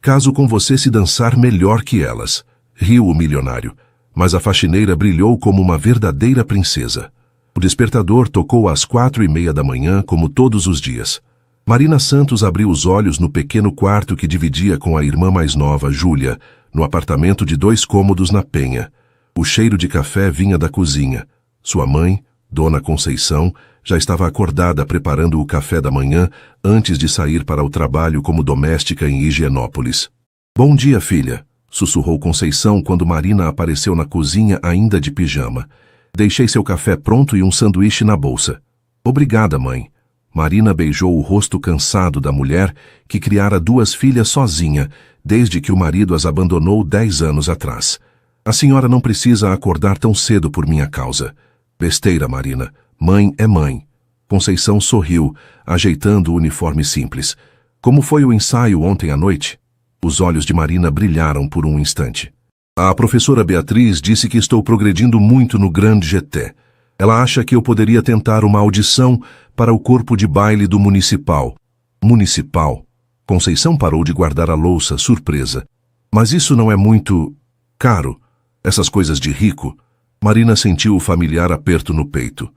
Caso com você se dançar melhor que elas, riu o milionário, mas a faxineira brilhou como uma verdadeira princesa. O despertador tocou às 4:30 da manhã, como todos os dias. Marina Santos abriu os olhos no pequeno quarto que dividia com a irmã mais nova, Júlia, no apartamento de 2 cômodos na Penha. O cheiro de café vinha da cozinha. Sua mãe, Dona Conceição, já estava acordada preparando o café da manhã antes de sair para o trabalho como doméstica em Higienópolis. "Bom dia, filha", sussurrou Conceição quando Marina apareceu na cozinha ainda de pijama. "Deixei seu café pronto e um sanduíche na bolsa." "Obrigada, mãe." Marina beijou o rosto cansado da mulher que criara 2 filhas sozinha, desde que o marido as abandonou 10 anos atrás. "A senhora não precisa acordar tão cedo por minha causa." "Besteira, Marina. Mãe é mãe." Conceição sorriu, ajeitando o uniforme simples. "Como foi o ensaio ontem à noite?" Os olhos de Marina brilharam por um instante. "A professora Beatriz disse que estou progredindo muito no grande GT. Ela acha que eu poderia tentar uma audição para o corpo de baile do Municipal." "Municipal?" Conceição parou de guardar a louça, surpresa. "Mas isso não é muito caro? Essas coisas de rico?" Marina sentiu o familiar aperto no peito.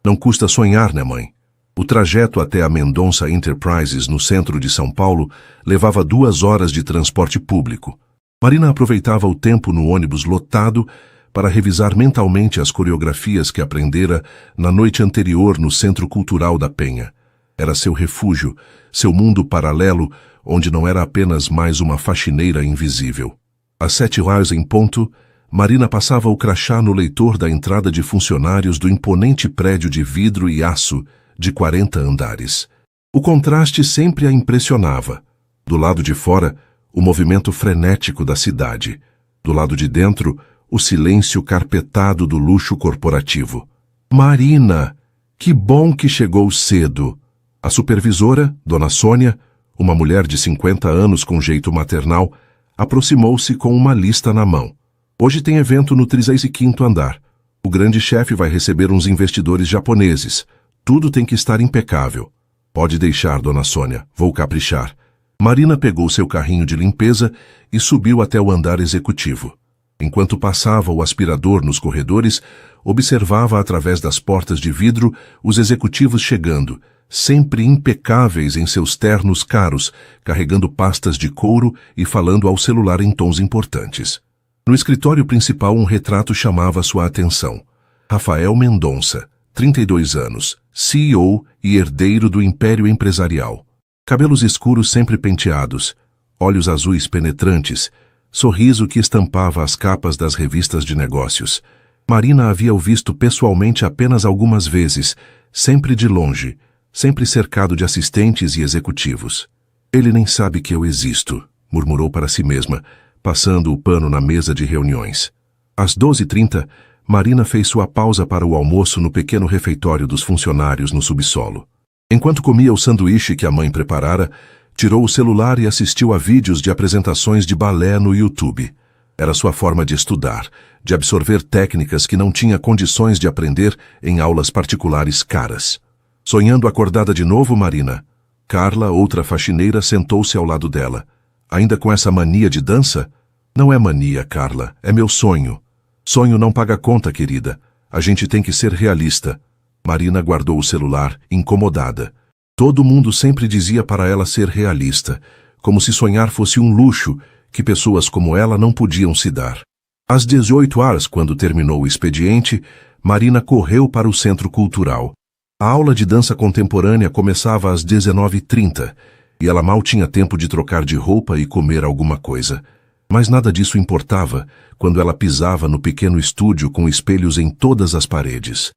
"Não custa sonhar, né, mãe?" O trajeto até a Mendonça Enterprises, no centro de São Paulo, levava 2 horas de transporte público. Marina aproveitava o tempo no ônibus lotado para revisar mentalmente as coreografias que aprendera na noite anterior no Centro Cultural da Penha. Era seu refúgio, seu mundo paralelo, onde não era apenas mais uma faxineira invisível. Às 7h em ponto, Marina passava o crachá no leitor da entrada de funcionários do imponente prédio de vidro e aço de 40 andares. O contraste sempre a impressionava. Do lado de fora, o movimento frenético da cidade. Do lado de dentro, o silêncio carpetado do luxo corporativo. "Marina, que bom que chegou cedo." A supervisora, Dona Sônia, uma mulher de 50 anos com jeito maternal, aproximou-se com uma lista na mão. "Hoje tem evento no 35º andar. O grande chefe vai receber uns investidores japoneses. Tudo tem que estar impecável." "Pode deixar, Dona Sônia, vou caprichar." Marina pegou seu carrinho de limpeza e subiu até o andar executivo. Enquanto passava o aspirador nos corredores, observava através das portas de vidro os executivos chegando, sempre impecáveis em seus ternos caros, carregando pastas de couro e falando ao celular em tons importantes. No escritório principal, um retrato chamava sua atenção. Rafael Mendonça, 32 anos, CEO e herdeiro do império empresarial. Cabelos escuros sempre penteados, olhos azuis penetrantes, sorriso que estampava as capas das revistas de negócios. Marina havia o visto pessoalmente apenas algumas vezes, sempre de longe, sempre cercado de assistentes e executivos. "Ele nem sabe que eu existo", murmurou para si mesma, passando o pano na mesa de reuniões. Às 12h30, Marina fez sua pausa para o almoço no pequeno refeitório dos funcionários no subsolo. Enquanto comia o sanduíche que a mãe preparara, tirou o celular e assistiu a vídeos de apresentações de balé no YouTube. Era sua forma de estudar, de absorver técnicas que não tinha condições de aprender em aulas particulares caras. Sonhando acordada de novo, Marina? Carla, outra faxineira, sentou-se ao lado dela. "Ainda com essa mania de dança?" "Não é mania, Carla, é meu sonho." "Sonho não paga conta, querida. A gente tem que ser realista." Marina guardou o celular, incomodada. Todo mundo sempre dizia para ela ser realista, como se sonhar fosse um luxo que pessoas como ela não podiam se dar. Às 18h, quando terminou o expediente, Marina correu para o Centro Cultural. A aula de dança contemporânea começava às 19h30, e ela mal tinha tempo de trocar de roupa e comer alguma coisa. Mas nada disso importava quando ela pisava no pequeno estúdio com espelhos em todas as paredes.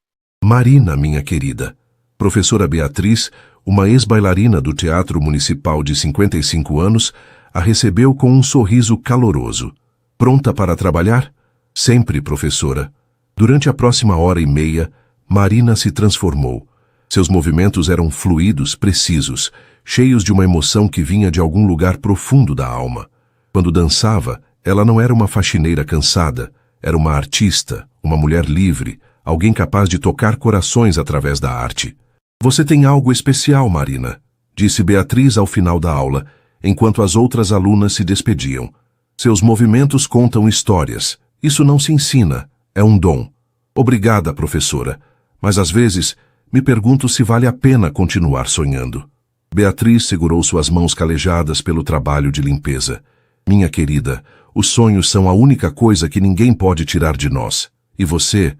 "Marina, minha querida." Professora Beatriz, uma ex-bailarina do Teatro Municipal de 55 anos, a recebeu com um sorriso caloroso. "Pronta para trabalhar?" "Sempre, professora." Durante a próxima 1h30, Marina se transformou. Seus movimentos eram fluidos, precisos, cheios de uma emoção que vinha de algum lugar profundo da alma. Quando dançava, ela não era uma faxineira cansada, era uma artista, uma mulher livre, alguém capaz de tocar corações através da arte. "Você tem algo especial, Marina", disse Beatriz ao final da aula, enquanto as outras alunas se despediam. Seus movimentos contam histórias. Isso não se ensina, é um dom. Obrigada, professora, mas às vezes me pergunto se vale a pena continuar sonhando. Beatriz segurou suas mãos calejadas pelo trabalho de limpeza. Minha querida, os sonhos são a única coisa que ninguém pode tirar de nós. E você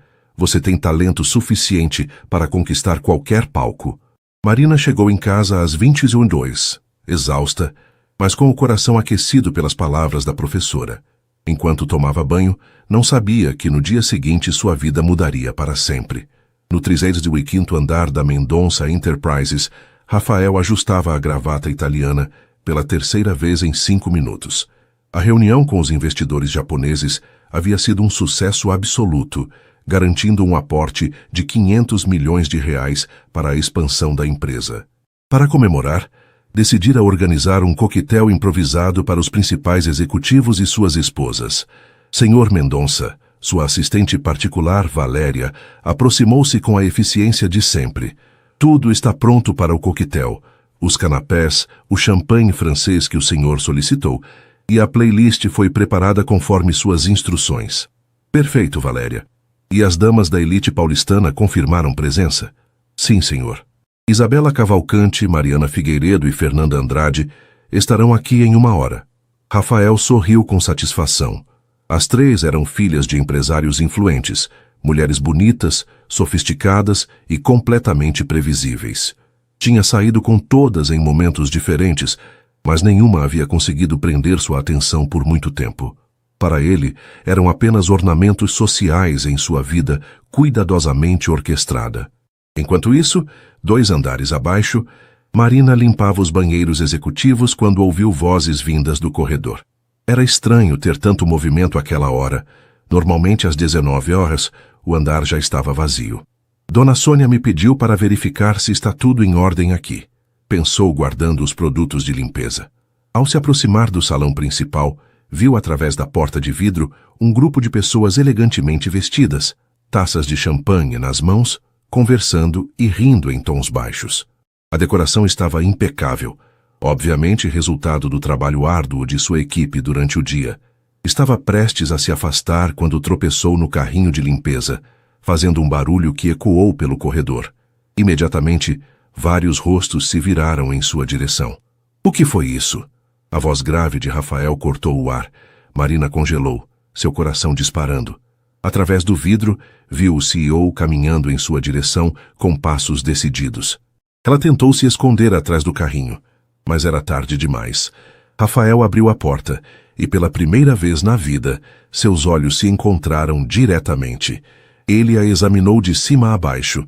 tem talento suficiente para conquistar qualquer palco. Marina chegou em casa às 20h02, exausta, mas com o coração aquecido pelas palavras da professora. Enquanto tomava banho, não sabia que no dia seguinte sua vida mudaria para sempre. No 35º andar da Mendonça Enterprises, Rafael ajustava a gravata italiana pela terceira vez em 5 minutos. A reunião com os investidores japoneses havia sido um sucesso absoluto, garantindo um aporte de 500 milhões de reais para a expansão da empresa. Para comemorar, decidira organizar um coquetel improvisado para os principais executivos e suas esposas. Senhor Mendonça, sua assistente particular, Valéria, aproximou-se com a eficiência de sempre. Tudo está pronto para o coquetel. Os canapés, o champanhe francês que o senhor solicitou, e a playlist foi preparada conforme suas instruções. Perfeito, Valéria. E as damas da elite paulistana confirmaram presença? Sim, senhor. Isabela Cavalcante, Mariana Figueiredo e Fernanda Andrade estarão aqui em 1 hora. Rafael sorriu com satisfação. As 3 eram filhas de empresários influentes, mulheres bonitas, sofisticadas e completamente previsíveis. Tinha saído com todas em momentos diferentes, mas nenhuma havia conseguido prender sua atenção por muito tempo. Para ele, eram apenas ornamentos sociais em sua vida cuidadosamente orquestrada. Enquanto isso, 2 andares abaixo, Marina limpava os banheiros executivos quando ouviu vozes vindas do corredor. Era estranho ter tanto movimento àquela hora. Normalmente, às 19 horas, o andar já estava vazio. Dona Sônia me pediu para verificar se está tudo em ordem aqui, pensou guardando os produtos de limpeza. Ao se aproximar do salão principal, viu através da porta de vidro um grupo de pessoas elegantemente vestidas, taças de champanhe nas mãos, conversando e rindo em tons baixos. A decoração estava impecável, obviamente resultado do trabalho árduo de sua equipe durante o dia. Estava prestes a se afastar quando tropeçou no carrinho de limpeza, fazendo um barulho que ecoou pelo corredor. Imediatamente, vários rostos se viraram em sua direção. O que foi isso? A voz grave de Rafael cortou o ar. Marina congelou, seu coração disparando. Através do vidro, viu o CEO caminhando em sua direção com passos decididos. Ela tentou se esconder atrás do carrinho, mas era tarde demais. Rafael abriu a porta e, pela primeira vez na vida, seus olhos se encontraram diretamente. Ele a examinou de cima a baixo,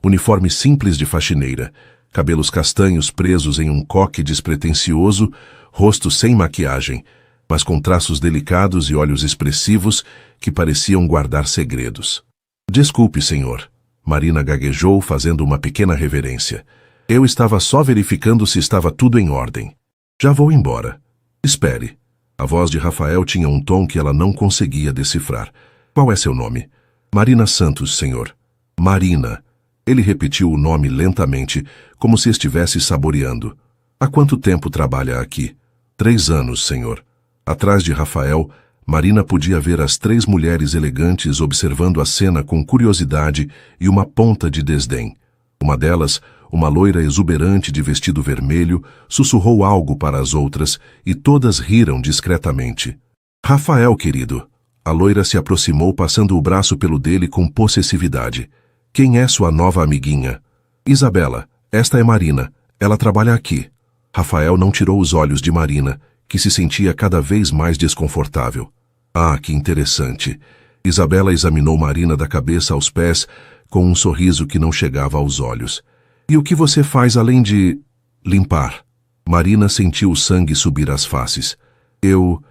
uniforme simples de faxineira, cabelos castanhos presos em um coque despretensioso, rosto sem maquiagem, mas com traços delicados e olhos expressivos que pareciam guardar segredos. Desculpe, senhor. Marina gaguejou, fazendo uma pequena reverência. Eu estava só verificando se estava tudo em ordem. Já vou embora. Espere. A voz de Rafael tinha um tom que ela não conseguia decifrar. Qual é seu nome? Marina Santos, senhor. Marina. Ele repetiu o nome lentamente, como se estivesse saboreando. Há quanto tempo trabalha aqui? 3 anos, senhor. Atrás de Rafael, Marina podia ver as 3 mulheres elegantes observando a cena com curiosidade e uma ponta de desdém. Uma delas, uma loira exuberante de vestido vermelho, sussurrou algo para as outras e todas riram discretamente. Rafael, querido. A loira se aproximou passando o braço pelo dele com possessividade. Quem é sua nova amiguinha? Isabela, esta é Marina. Ela trabalha aqui. Rafael não tirou os olhos de Marina, que se sentia cada vez mais desconfortável. Ah, que interessante. Isabela examinou Marina da cabeça aos pés com um sorriso que não chegava aos olhos. E o que você faz além de limpar? Marina sentiu o sangue subir às faces. Eu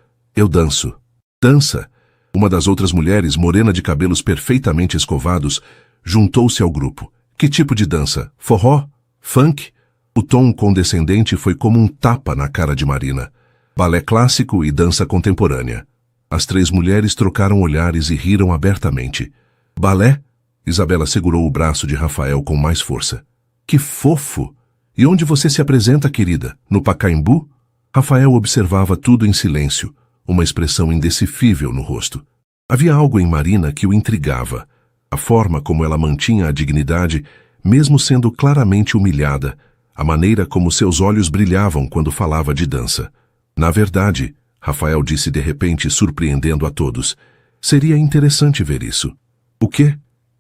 danço. Dança? Uma das outras mulheres, morena de cabelos perfeitamente escovados, juntou-se ao grupo. Que tipo de dança? Forró? Funk? O tom condescendente foi como um tapa na cara de Marina. Balé clássico e dança contemporânea. As 3 mulheres trocaram olhares e riram abertamente. Balé? Isabela segurou o braço de Rafael com mais força. Que fofo! E onde você se apresenta, querida? No Pacaembu? Rafael observava tudo em silêncio, uma expressão indecifível no rosto. Havia algo em Marina que o intrigava. A forma como ela mantinha a dignidade, mesmo sendo claramente humilhada, a maneira como seus olhos brilhavam quando falava de dança. Na verdade, Rafael disse de repente, surpreendendo a todos, seria interessante ver isso. O quê?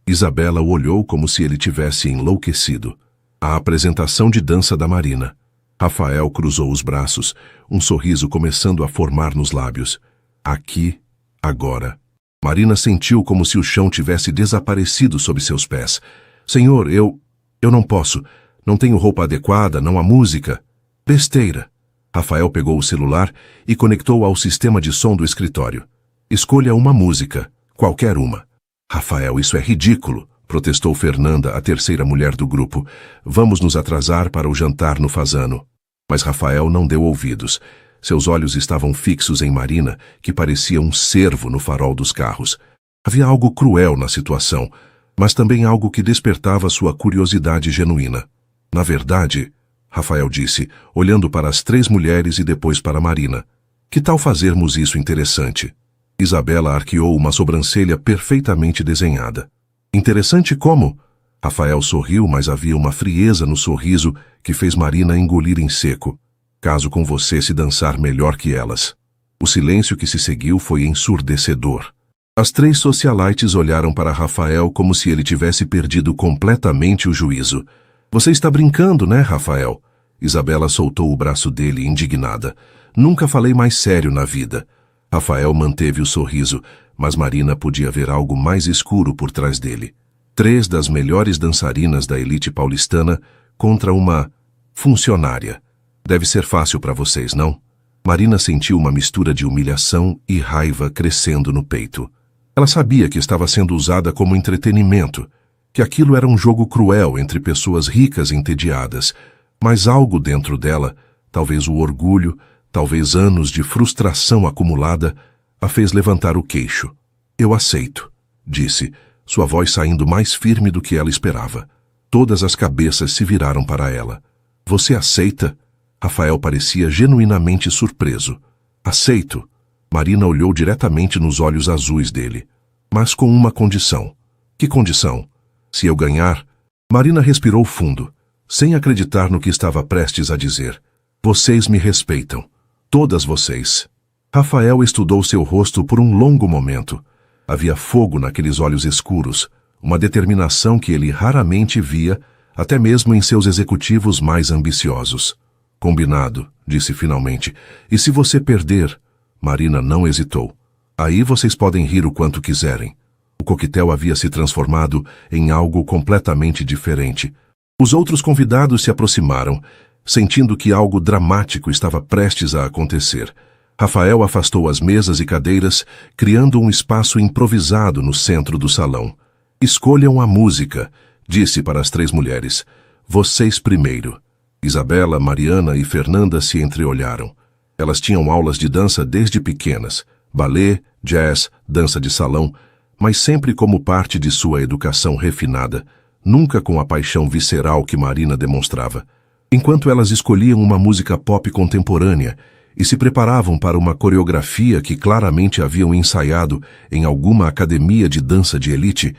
Isabela o olhou como se ele tivesse enlouquecido. A apresentação de dança da Marina. Rafael cruzou os braços, um sorriso começando a formar nos lábios. Aqui, agora. Marina sentiu como se o chão tivesse desaparecido sob seus pés. Senhor, eu não posso. Não tenho roupa adequada, não há música. Besteira. Rafael pegou o celular e conectou ao sistema de som do escritório. Escolha uma música, qualquer uma. Rafael, isso é ridículo, protestou Fernanda, a terceira mulher do grupo. Vamos nos atrasar para o jantar no Fasano. Mas Rafael não deu ouvidos. Seus olhos estavam fixos em Marina, que parecia um cervo no farol dos carros. Havia algo cruel na situação, mas também algo que despertava sua curiosidade genuína. Na verdade, Rafael disse, olhando para as três mulheres e depois para Marina, que tal fazermos isso interessante? Isabela arqueou uma sobrancelha perfeitamente desenhada. Interessante como? Rafael sorriu, mas havia uma frieza no sorriso que fez Marina engolir em seco. Caso com você se dançar melhor que elas. O silêncio que se seguiu foi ensurdecedor. As três socialites olharam para Rafael como se ele tivesse perdido completamente o juízo. Você está brincando, né, Rafael? Isabela soltou o braço dele, indignada. Nunca falei mais sério na vida. Rafael manteve o sorriso, mas Marina podia ver algo mais escuro por trás dele. 3 das melhores dançarinas da elite paulistana contra uma funcionária. Deve ser fácil para vocês, não? Marina sentiu uma mistura de humilhação e raiva crescendo no peito. Ela sabia que estava sendo usada como entretenimento, que aquilo era um jogo cruel entre pessoas ricas e entediadas, mas algo dentro dela, talvez o orgulho, talvez anos de frustração acumulada, a fez levantar o queixo. Eu aceito, disse, sua voz saindo mais firme do que ela esperava. Todas as cabeças se viraram para ela. Você aceita? Rafael parecia genuinamente surpreso. Aceito. Marina olhou diretamente nos olhos azuis dele. Mas com uma condição. Que condição? Se eu ganhar? Marina respirou fundo, sem acreditar no que estava prestes a dizer. Vocês me respeitam. Todas vocês. Rafael estudou seu rosto por um longo momento. Havia fogo naqueles olhos escuros, uma determinação que ele raramente via, até mesmo em seus executivos mais ambiciosos. Combinado, disse finalmente. E se você perder? Marina não hesitou. Aí vocês podem rir o quanto quiserem. O coquetel havia se transformado em algo completamente diferente. Os outros convidados se aproximaram, sentindo que algo dramático estava prestes a acontecer. Rafael afastou as mesas e cadeiras, criando um espaço improvisado no centro do salão. Escolham a música, disse para as 3 mulheres. Vocês primeiro. Isabela, Mariana e Fernanda se entreolharam. Elas tinham aulas de dança desde pequenas, balé, jazz, dança de salão, mas sempre como parte de sua educação refinada, nunca com a paixão visceral que Marina demonstrava. Enquanto elas escolhiam uma música pop contemporânea e se preparavam para uma coreografia que claramente haviam ensaiado em alguma academia de dança de elite,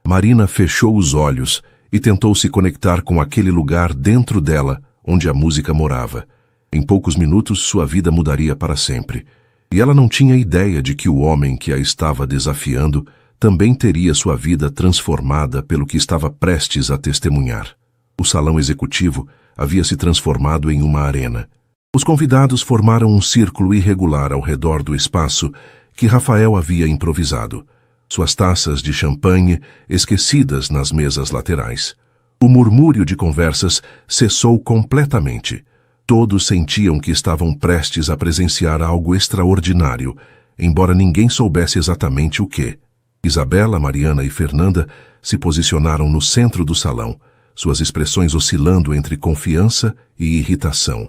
Marina fechou os olhos e tentou se conectar com aquele lugar dentro dela onde a música morava. Em poucos minutos sua vida mudaria para sempre. E ela não tinha ideia de que o homem que a estava desafiando também teria sua vida transformada pelo que estava prestes a testemunhar. O salão executivo havia se transformado em uma arena. Os convidados formaram um círculo irregular ao redor do espaço que Rafael havia improvisado. Suas taças de champanhe esquecidas nas mesas laterais. O murmúrio de conversas cessou completamente. Todos sentiam que estavam prestes a presenciar algo extraordinário, embora ninguém soubesse exatamente o que. Isabela, Mariana e Fernanda se posicionaram no centro do salão, suas expressões oscilando entre confiança e irritação.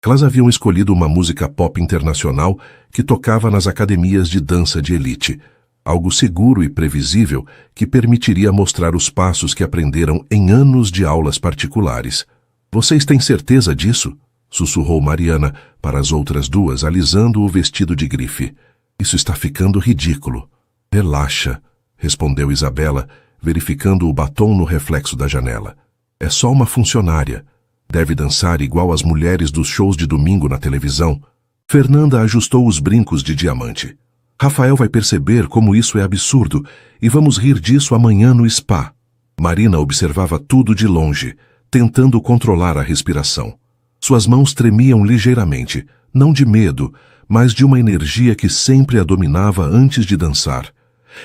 Elas haviam escolhido uma música pop internacional que tocava nas academias de dança de elite, algo seguro e previsível que permitiria mostrar os passos que aprenderam em anos de aulas particulares. Vocês têm certeza disso? sussurrou Mariana para as outras duas, alisando o vestido de grife. Isso está ficando ridículo. Relaxa, respondeu Isabela, verificando o batom no reflexo da janela. É só uma funcionária. Deve dançar igual as mulheres dos shows de domingo na televisão. Fernanda ajustou os brincos de diamante. Rafael vai perceber como isso é absurdo e vamos rir disso amanhã no spa. Marina observava tudo de longe, tentando controlar a respiração. Suas mãos tremiam ligeiramente, não de medo, mas de uma energia que sempre a dominava antes de dançar.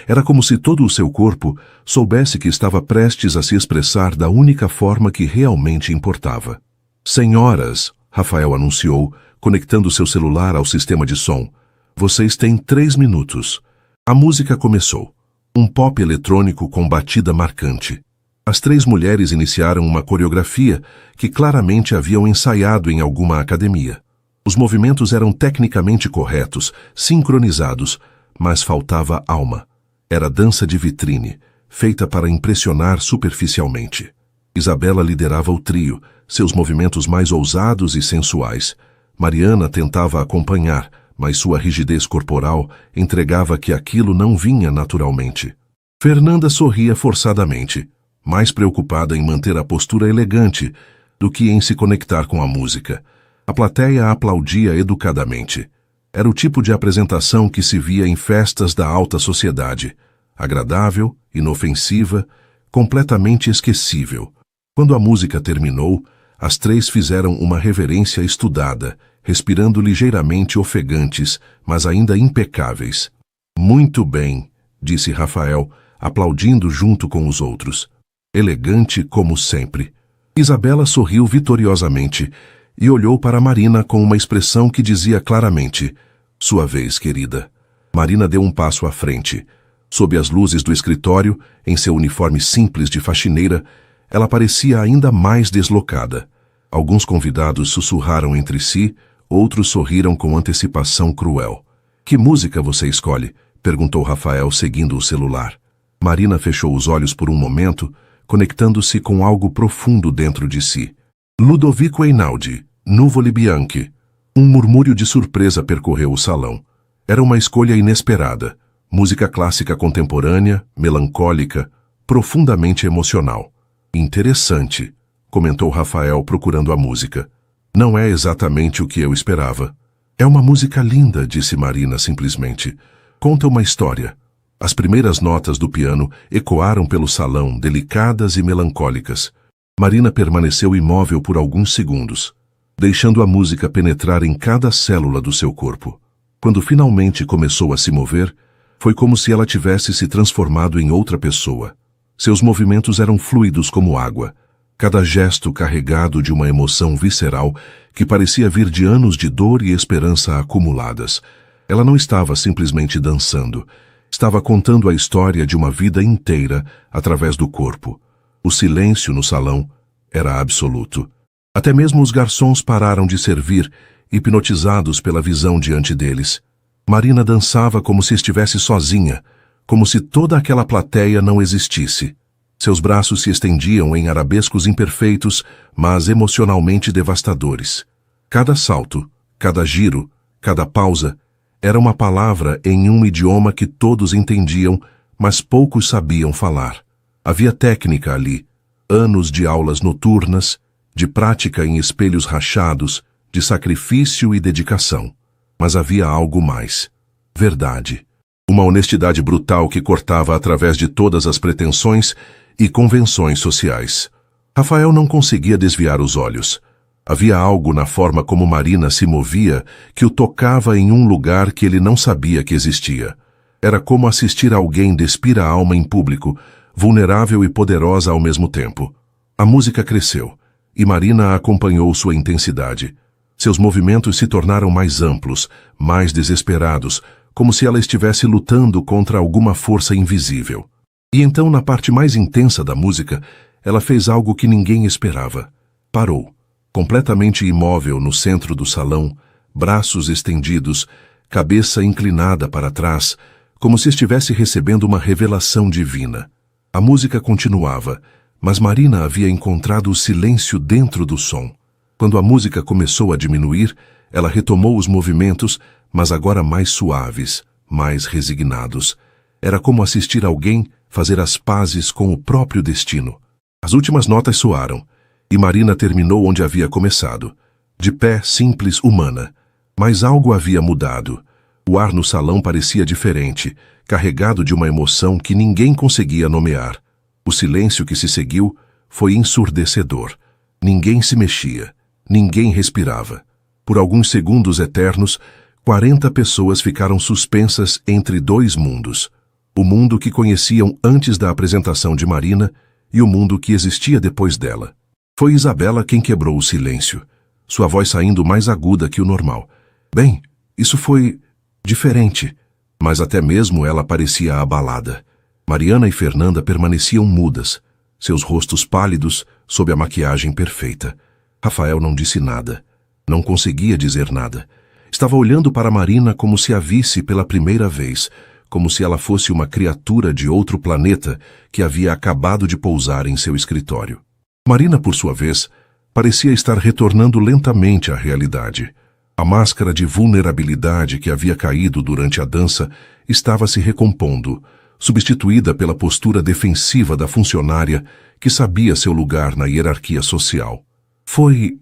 Era como se todo o seu corpo soubesse que estava prestes a se expressar da única forma que realmente importava. Senhoras, Rafael anunciou, conectando seu celular ao sistema de som. Vocês têm 3 minutos. A música começou. Um pop eletrônico com batida marcante. As 3 mulheres iniciaram uma coreografia que claramente haviam ensaiado em alguma academia. Os movimentos eram tecnicamente corretos, sincronizados, mas faltava alma. Era dança de vitrine, feita para impressionar superficialmente. Isabela liderava o trio, seus movimentos mais ousados e sensuais. Mariana tentava acompanhar, mas sua rigidez corporal entregava que aquilo não vinha naturalmente. Fernanda sorria forçadamente, mais preocupada em manter a postura elegante do que em se conectar com a música. A plateia aplaudia educadamente. Era o tipo de apresentação que se via em festas da alta sociedade. Agradável, inofensiva, completamente esquecível. Quando a música terminou, as 3 fizeram uma reverência estudada, respirando ligeiramente ofegantes, mas ainda impecáveis. Muito bem, disse Rafael, aplaudindo junto com os outros. Elegante como sempre. Isabela sorriu vitoriosamente e olhou para Marina com uma expressão que dizia claramente: sua vez, querida. Marina deu um passo à frente. Sob as luzes do escritório, em seu uniforme simples de faxineira, ela parecia ainda mais deslocada. Alguns convidados sussurraram entre si, outros sorriram com antecipação cruel. Que música você escolhe? Perguntou Rafael, seguindo o celular. Marina fechou os olhos por um momento, conectando-se com algo profundo dentro de si. Ludovico Einaudi, Nuvole Bianchi. Um murmúrio de surpresa percorreu o salão. Era uma escolha inesperada. Música clássica contemporânea, melancólica, profundamente emocional. Interessante, comentou Rafael procurando a música. Não é exatamente o que eu esperava. É uma música linda, disse Marina simplesmente. Conta uma história. As primeiras notas do piano ecoaram pelo salão, delicadas e melancólicas. Marina permaneceu imóvel por alguns segundos, deixando a música penetrar em cada célula do seu corpo. Quando finalmente começou a se mover, foi como se ela tivesse se transformado em outra pessoa. Seus movimentos eram fluidos como água, cada gesto carregado de uma emoção visceral que parecia vir de anos de dor e esperança acumuladas. Ela não estava simplesmente dançando, estava contando a história de uma vida inteira através do corpo. O silêncio no salão era absoluto. Até mesmo os garçons pararam de servir, hipnotizados pela visão diante deles. Marina dançava como se estivesse sozinha, como se toda aquela plateia não existisse. Seus braços se estendiam em arabescos imperfeitos, mas emocionalmente devastadores. Cada salto, cada giro, cada pausa, era uma palavra em um idioma que todos entendiam, mas poucos sabiam falar. Havia técnica ali, anos de aulas noturnas, de prática em espelhos rachados, de sacrifício e dedicação. Mas havia algo mais. Verdade. Uma honestidade brutal que cortava através de todas as pretensões e convenções sociais. Rafael não conseguia desviar os olhos. Havia algo na forma como Marina se movia que o tocava em um lugar que ele não sabia que existia. Era como assistir a alguém despir a alma em público, vulnerável e poderosa ao mesmo tempo. A música cresceu, e Marina acompanhou sua intensidade. Seus movimentos se tornaram mais amplos, mais desesperados, como se ela estivesse lutando contra alguma força invisível. E então, na parte mais intensa da música, ela fez algo que ninguém esperava. Parou, completamente imóvel no centro do salão, braços estendidos, cabeça inclinada para trás, como se estivesse recebendo uma revelação divina. A música continuava, mas Marina havia encontrado o silêncio dentro do som. Quando a música começou a diminuir, ela retomou os movimentos, mas agora mais suaves, mais resignados. Era como assistir alguém fazer as pazes com o próprio destino. As últimas notas soaram, e Marina terminou onde havia começado. De pé, simples, humana. Mas algo havia mudado. O ar no salão parecia diferente, carregado de uma emoção que ninguém conseguia nomear. O silêncio que se seguiu foi ensurdecedor. Ninguém se mexia, ninguém respirava. Por alguns segundos eternos, 40 pessoas ficaram suspensas entre dois mundos. O mundo que conheciam antes da apresentação de Marina e o mundo que existia depois dela. Foi Isabela quem quebrou o silêncio, sua voz saindo mais aguda que o normal. Bem, isso foi diferente, mas até mesmo ela parecia abalada. Mariana e Fernanda permaneciam mudas, seus rostos pálidos sob a maquiagem perfeita. Rafael não disse nada. Não conseguia dizer nada. Estava olhando para Marina como se a visse pela primeira vez, como se ela fosse uma criatura de outro planeta que havia acabado de pousar em seu escritório. Marina, por sua vez, parecia estar retornando lentamente à realidade. A máscara de vulnerabilidade que havia caído durante a dança estava se recompondo, substituída pela postura defensiva da funcionária que sabia seu lugar na hierarquia social. Foi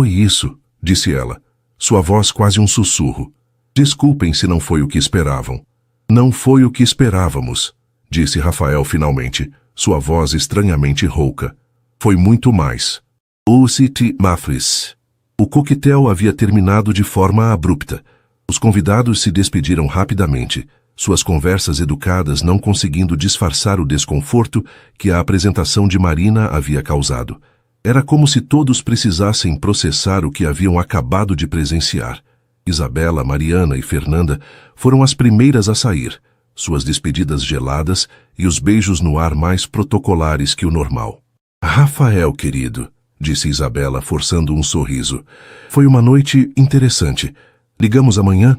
isso, disse ela, sua voz quase um sussurro. Desculpem se não foi o que esperavam. Não foi o que esperávamos, disse Rafael finalmente, sua voz estranhamente rouca. Foi muito mais. O City Mafris. O coquetel havia terminado de forma abrupta. Os convidados se despediram rapidamente, suas conversas educadas não conseguindo disfarçar o desconforto que a apresentação de Marina havia causado. Era como se todos precisassem processar o que haviam acabado de presenciar. Isabela, Mariana e Fernanda foram as primeiras a sair, suas despedidas geladas e os beijos no ar mais protocolares que o normal. Rafael, querido, disse Isabela, forçando um sorriso. Foi uma noite interessante. Ligamos amanhã?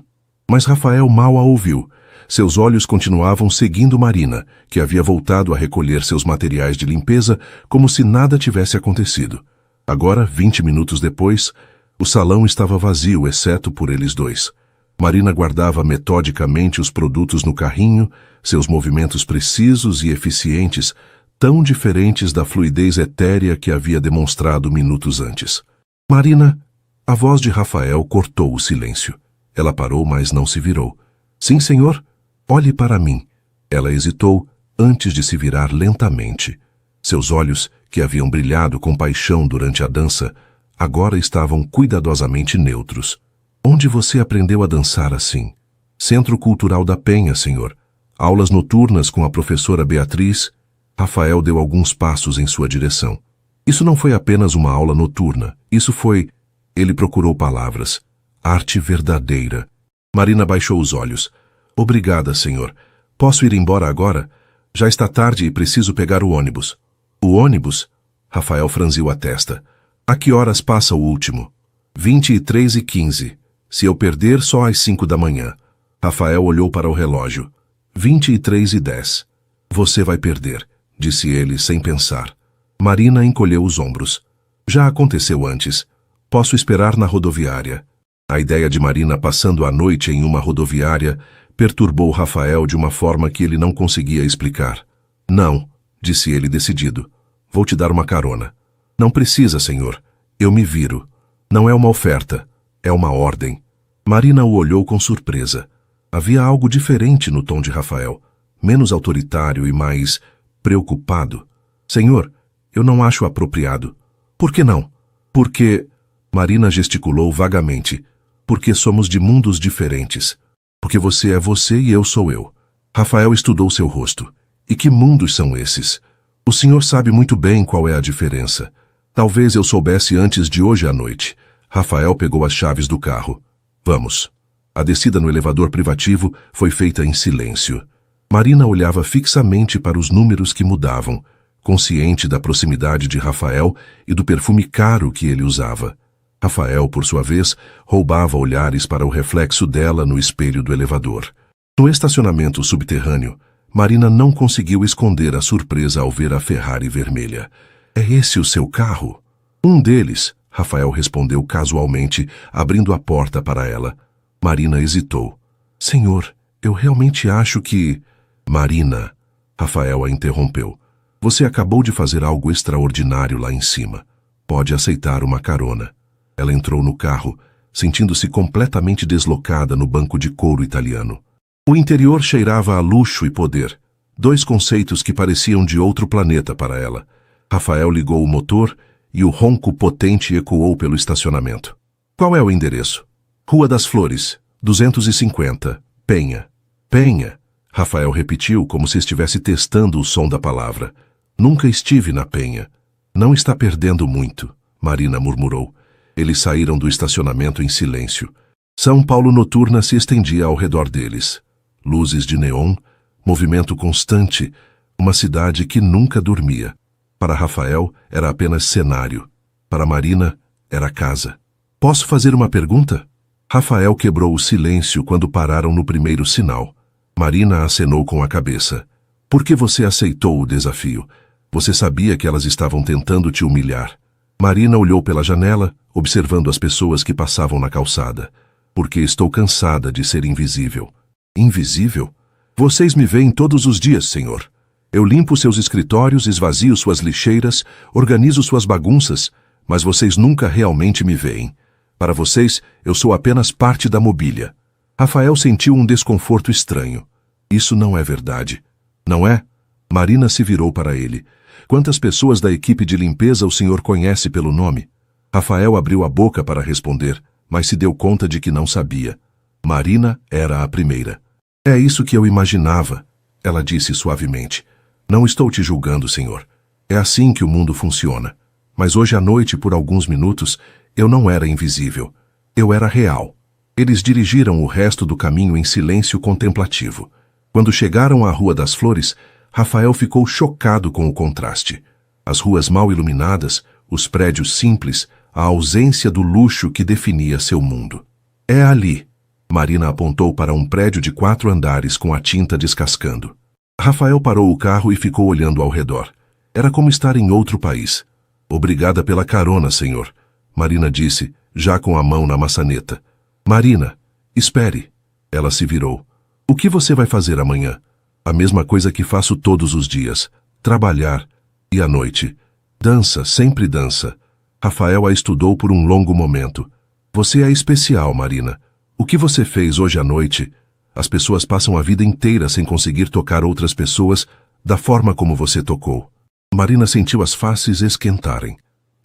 Mas Rafael mal a ouviu. Seus olhos continuavam seguindo Marina, que havia voltado a recolher seus materiais de limpeza como se nada tivesse acontecido. Agora, 20 minutos depois, o salão estava vazio, exceto por eles dois. Marina guardava metodicamente os produtos no carrinho, seus movimentos precisos e eficientes, tão diferentes da fluidez etérea que havia demonstrado minutos antes. Marina, a voz de Rafael cortou o silêncio. Ela parou, mas não se virou. Sim, senhor? Olhe para mim. Ela hesitou antes de se virar lentamente. Seus olhos, que haviam brilhado com paixão durante a dança, agora estavam cuidadosamente neutros. Onde você aprendeu a dançar assim? Centro Cultural da Penha, senhor. Aulas noturnas com a professora Beatriz. Rafael deu alguns passos em sua direção. Isso não foi apenas uma aula noturna. Isso foi... Ele procurou palavras. Arte verdadeira. Marina baixou os olhos. Obrigada, senhor. Posso ir embora agora? Já está tarde e preciso pegar o ônibus. O ônibus? Rafael franziu a testa. A que horas passa o último? 23h15. Se eu perder, só às 5 da manhã. Rafael olhou para o relógio. 23h10. Você vai perder, disse ele sem pensar. Marina encolheu os ombros. Já aconteceu antes. Posso esperar na rodoviária. A ideia de Marina passando a noite em uma rodoviária perturbou Rafael de uma forma que ele não conseguia explicar. Não, disse ele decidido. Vou te dar uma carona. Não precisa, senhor. Eu me viro. Não é uma oferta. É uma ordem. Marina o olhou com surpresa. Havia algo diferente no tom de Rafael. Menos autoritário e mais preocupado. Senhor, eu não acho apropriado. Por que não? Porque... Marina gesticulou vagamente. Porque somos de mundos diferentes. Porque você é você e eu sou eu. Rafael estudou seu rosto. E que mundos são esses? O senhor sabe muito bem qual é a diferença. Talvez eu soubesse antes de hoje à noite. Rafael pegou as chaves do carro. Vamos. A descida no elevador privativo foi feita em silêncio. Marina olhava fixamente para os números que mudavam, consciente da proximidade de Rafael e do perfume caro que ele usava. Rafael, por sua vez, roubava olhares para o reflexo dela no espelho do elevador. No estacionamento subterrâneo, Marina não conseguiu esconder a surpresa ao ver a Ferrari vermelha. É esse o seu carro? Um deles, Rafael respondeu casualmente, abrindo a porta para ela. Marina hesitou. Senhor, eu realmente acho que... Marina, Rafael a interrompeu. Você acabou de fazer algo extraordinário lá em cima. Pode aceitar uma carona. Ela entrou no carro, sentindo-se completamente deslocada no banco de couro italiano. O interior cheirava a luxo e poder, dois conceitos que pareciam de outro planeta para ela. Rafael ligou o motor e o ronco potente ecoou pelo estacionamento. Qual é o endereço? Rua das Flores, 250, Penha. Penha, Rafael repetiu como se estivesse testando o som da palavra. Nunca estive na Penha. Não está perdendo muito, Marina murmurou. Eles saíram do estacionamento em silêncio. São Paulo noturna se estendia ao redor deles. Luzes de neon, movimento constante, uma cidade que nunca dormia. Para Rafael, era apenas cenário. Para Marina, era casa. Posso fazer uma pergunta? Rafael quebrou o silêncio quando pararam no primeiro sinal. Marina acenou com a cabeça. Por que você aceitou o desafio? Você sabia que elas estavam tentando te humilhar. Marina olhou pela janela, observando as pessoas que passavam na calçada. Porque estou cansada de ser invisível. Invisível? Vocês me veem todos os dias, senhor. Eu limpo seus escritórios, esvazio suas lixeiras, organizo suas bagunças, mas vocês nunca realmente me veem. Para vocês, eu sou apenas parte da mobília. Rafael sentiu um desconforto estranho. Isso não é verdade. Não é? Marina se virou para ele. Quantas pessoas da equipe de limpeza o senhor conhece pelo nome? Rafael abriu a boca para responder, mas se deu conta de que não sabia. Marina era a primeira. É isso que eu imaginava, ela disse suavemente. Não estou te julgando, senhor. É assim que o mundo funciona. Mas hoje à noite, por alguns minutos, eu não era invisível. Eu era real. Eles dirigiram o resto do caminho em silêncio contemplativo. Quando chegaram à Rua das Flores, Rafael ficou chocado com o contraste. As ruas mal iluminadas, os prédios simples, a ausência do luxo que definia seu mundo. É ali. Marina apontou para um prédio de 4 andares com a tinta descascando. Rafael parou o carro e ficou olhando ao redor. Era como estar em outro país. Obrigada pela carona, senhor, Marina disse, já com a mão na maçaneta. Marina, espere. Ela se virou. O que você vai fazer amanhã? A mesma coisa que faço todos os dias. Trabalhar. E à noite? Dança, sempre dança. Rafael a estudou por um longo momento. Você é especial, Marina. O que você fez hoje à noite? As pessoas passam a vida inteira sem conseguir tocar outras pessoas da forma como você tocou. Marina sentiu as faces esquentarem.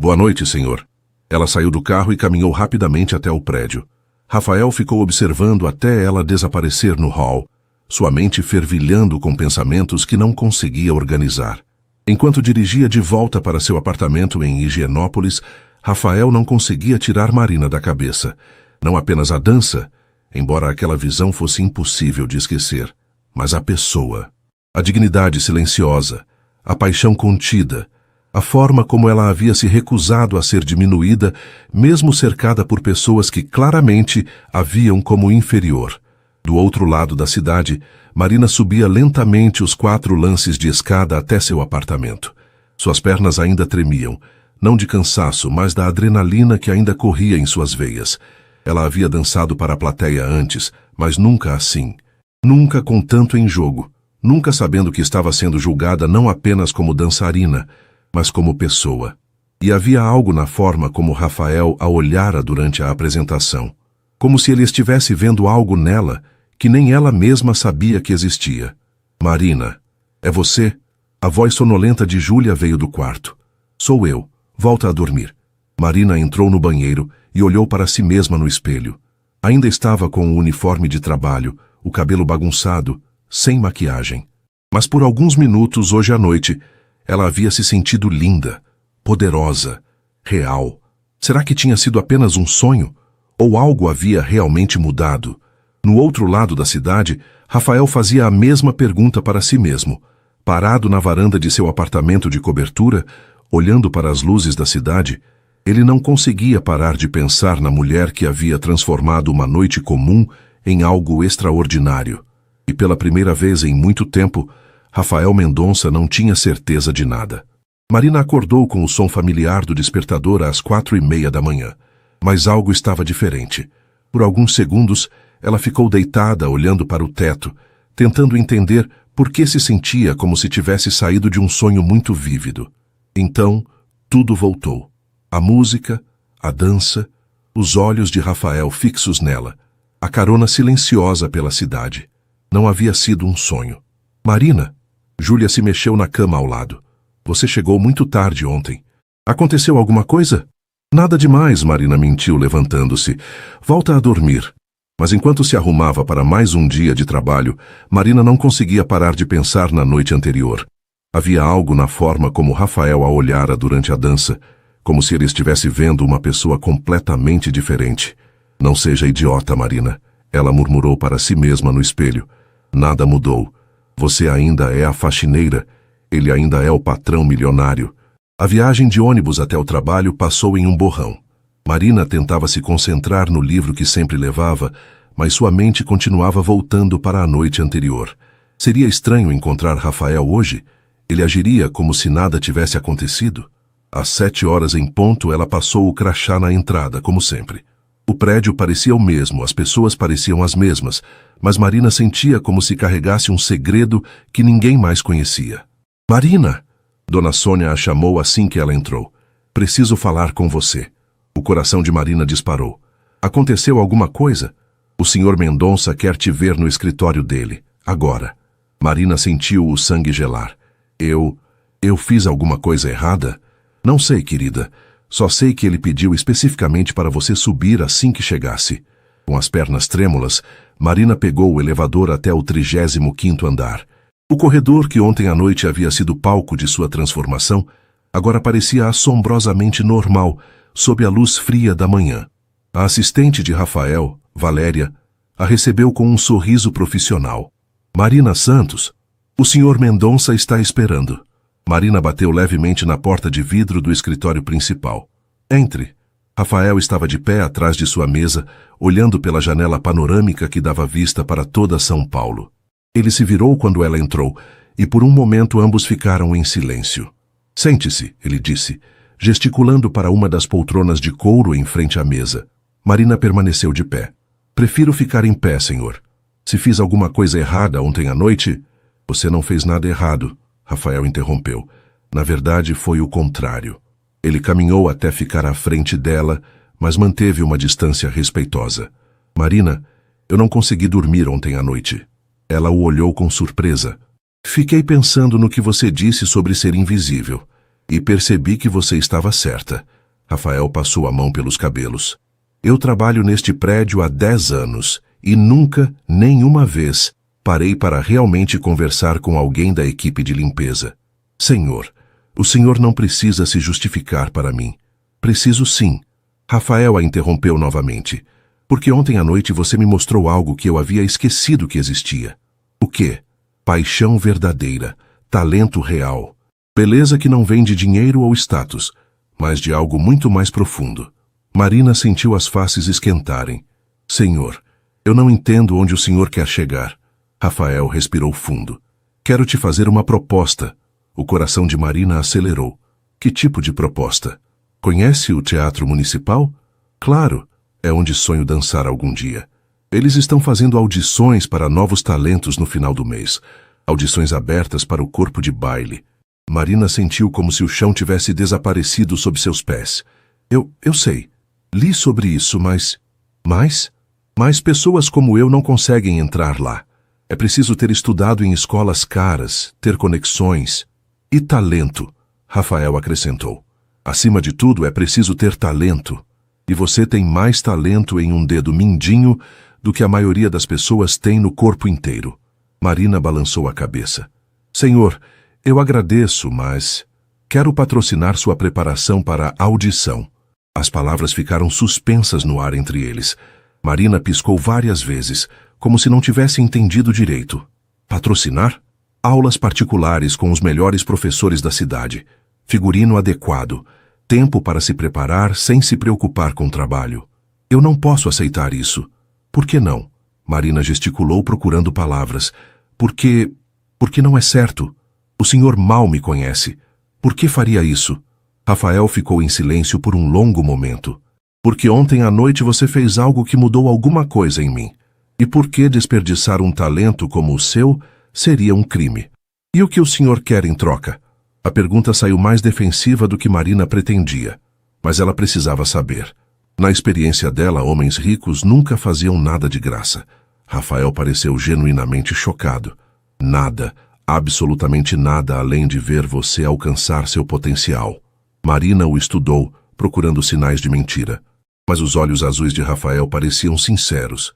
Boa noite, senhor. Ela saiu do carro e caminhou rapidamente até o prédio. Rafael ficou observando até ela desaparecer no hall, sua mente fervilhando com pensamentos que não conseguia organizar. Enquanto dirigia de volta para seu apartamento em Higienópolis, Rafael não conseguia tirar Marina da cabeça. Não apenas a dança, embora aquela visão fosse impossível de esquecer, mas a pessoa. A dignidade silenciosa, a paixão contida, a forma como ela havia se recusado a ser diminuída, mesmo cercada por pessoas que claramente a viam como inferior. Do outro lado da cidade, Marina subia lentamente os 4 lances de escada até seu apartamento. Suas pernas ainda tremiam, não de cansaço, mas da adrenalina que ainda corria em suas veias. Ela havia dançado para a plateia antes, mas nunca assim. Nunca com tanto em jogo. Nunca sabendo que estava sendo julgada não apenas como dançarina, mas como pessoa. E havia algo na forma como Rafael a olhara durante a apresentação. Como se ele estivesse vendo algo nela que nem ela mesma sabia que existia. Marina, é você? A voz sonolenta de Júlia veio do quarto. Sou eu. Volta a dormir. Marina entrou no banheiro e olhou para si mesma no espelho. Ainda estava com o uniforme de trabalho, o cabelo bagunçado, sem maquiagem. Mas por alguns minutos, hoje à noite, ela havia se sentido linda, poderosa, real. Será que tinha sido apenas um sonho? Ou algo havia realmente mudado? No outro lado da cidade, Rafael fazia a mesma pergunta para si mesmo. Parado na varanda de seu apartamento de cobertura, olhando para as luzes da cidade, ele não conseguia parar de pensar na mulher que havia transformado uma noite comum em algo extraordinário. E pela primeira vez em muito tempo, Rafael Mendonça não tinha certeza de nada. Marina acordou com o som familiar do despertador às 4:30 da manhã. Mas algo estava diferente. Por alguns segundos, ela ficou deitada olhando para o teto, tentando entender por que se sentia como se tivesse saído de um sonho muito vívido. Então, tudo voltou. A música, a dança, os olhos de Rafael fixos nela, a carona silenciosa pela cidade. Não havia sido um sonho. Marina! Júlia se mexeu na cama ao lado. Você chegou muito tarde ontem. Aconteceu alguma coisa? Nada demais, Marina mentiu, levantando-se. Volta a dormir. Mas enquanto se arrumava para mais um dia de trabalho, Marina não conseguia parar de pensar na noite anterior. Havia algo na forma como Rafael a olhara durante a dança, como se ele estivesse vendo uma pessoa completamente diferente. Não seja idiota, Marina, ela murmurou para si mesma no espelho. Nada mudou. Você ainda é a faxineira. Ele ainda é o patrão milionário. A viagem de ônibus até o trabalho passou em um borrão. Marina tentava se concentrar no livro que sempre levava, mas sua mente continuava voltando para a noite anterior. Seria estranho encontrar Rafael hoje? Ele agiria como se nada tivesse acontecido? Às 7h em ponto, ela passou o crachá na entrada, como sempre. O prédio parecia o mesmo, as pessoas pareciam as mesmas, mas Marina sentia como se carregasse um segredo que ninguém mais conhecia. Marina! Dona Sônia a chamou assim que ela entrou. Preciso falar com você. O coração de Marina disparou. Aconteceu alguma coisa? O Sr. Mendonça quer te ver no escritório dele, agora. Marina sentiu o sangue gelar. Eu fiz alguma coisa errada? Não sei, querida. Só sei que ele pediu especificamente para você subir assim que chegasse. Com as pernas trêmulas, Marina pegou o elevador até o 35º andar. O corredor que ontem à noite havia sido palco de sua transformação, agora parecia assombrosamente normal, sob a luz fria da manhã. A assistente de Rafael, Valéria, a recebeu com um sorriso profissional. Marina Santos, o Sr. Mendonça está esperando. Marina bateu levemente na porta de vidro do escritório principal. Entre. Rafael estava de pé atrás de sua mesa, olhando pela janela panorâmica que dava vista para toda São Paulo. Ele se virou quando ela entrou, e por um momento ambos ficaram em silêncio. Sente-se, ele disse, gesticulando para uma das poltronas de couro em frente à mesa. Marina permaneceu de pé. Prefiro ficar em pé, senhor. Se fiz alguma coisa errada ontem à noite... Você não fez nada errado, Rafael interrompeu. Na verdade, foi o contrário. Ele caminhou até ficar à frente dela, mas manteve uma distância respeitosa. Marina, eu não consegui dormir ontem à noite. Ela o olhou com surpresa. Fiquei pensando no que você disse sobre ser invisível, e percebi que você estava certa. Rafael passou a mão pelos cabelos. Eu trabalho neste prédio há 10 anos, e nunca, nenhuma vez, parei para realmente conversar com alguém da equipe de limpeza. Senhor, o senhor não precisa se justificar para mim. Preciso sim. Rafael a interrompeu novamente. Porque ontem à noite você me mostrou algo que eu havia esquecido que existia. O quê? Paixão verdadeira, talento real, beleza que não vem de dinheiro ou status, mas de algo muito mais profundo. Marina sentiu as faces esquentarem. Senhor, eu não entendo onde o senhor quer chegar. Rafael respirou fundo. Quero te fazer uma proposta. O coração de Marina acelerou. Que tipo de proposta? Conhece o Teatro Municipal? Claro. É onde sonho dançar algum dia. Eles estão fazendo audições para novos talentos no final do mês. Audições abertas para o corpo de baile. Marina sentiu como se o chão tivesse desaparecido sob seus pés. Eu sei. Li sobre isso, mas pessoas como eu não conseguem entrar lá. É preciso ter estudado em escolas caras, ter conexões e talento, Rafael acrescentou. Acima de tudo, é preciso ter talento. E você tem mais talento em um dedo mindinho do que a maioria das pessoas tem no corpo inteiro. Marina balançou a cabeça. Senhor, eu agradeço, mas quero patrocinar sua preparação para a audição. As palavras ficaram suspensas no ar entre eles. Marina piscou várias vezes, como se não tivesse entendido direito. Patrocinar? Aulas particulares com os melhores professores da cidade. Figurino adequado. Tempo para se preparar sem se preocupar com o trabalho. Eu não posso aceitar isso. Por que não? Marina gesticulou procurando palavras. Porque não é certo. O senhor mal me conhece. Por que faria isso? Rafael ficou em silêncio por um longo momento. Porque ontem à noite você fez algo que mudou alguma coisa em mim. E por que desperdiçar um talento como o seu seria um crime? E o que o senhor quer em troca? A pergunta saiu mais defensiva do que Marina pretendia. Mas ela precisava saber. Na experiência dela, homens ricos nunca faziam nada de graça. Rafael pareceu genuinamente chocado. Nada, absolutamente nada além de ver você alcançar seu potencial. Marina o estudou, procurando sinais de mentira. Mas os olhos azuis de Rafael pareciam sinceros.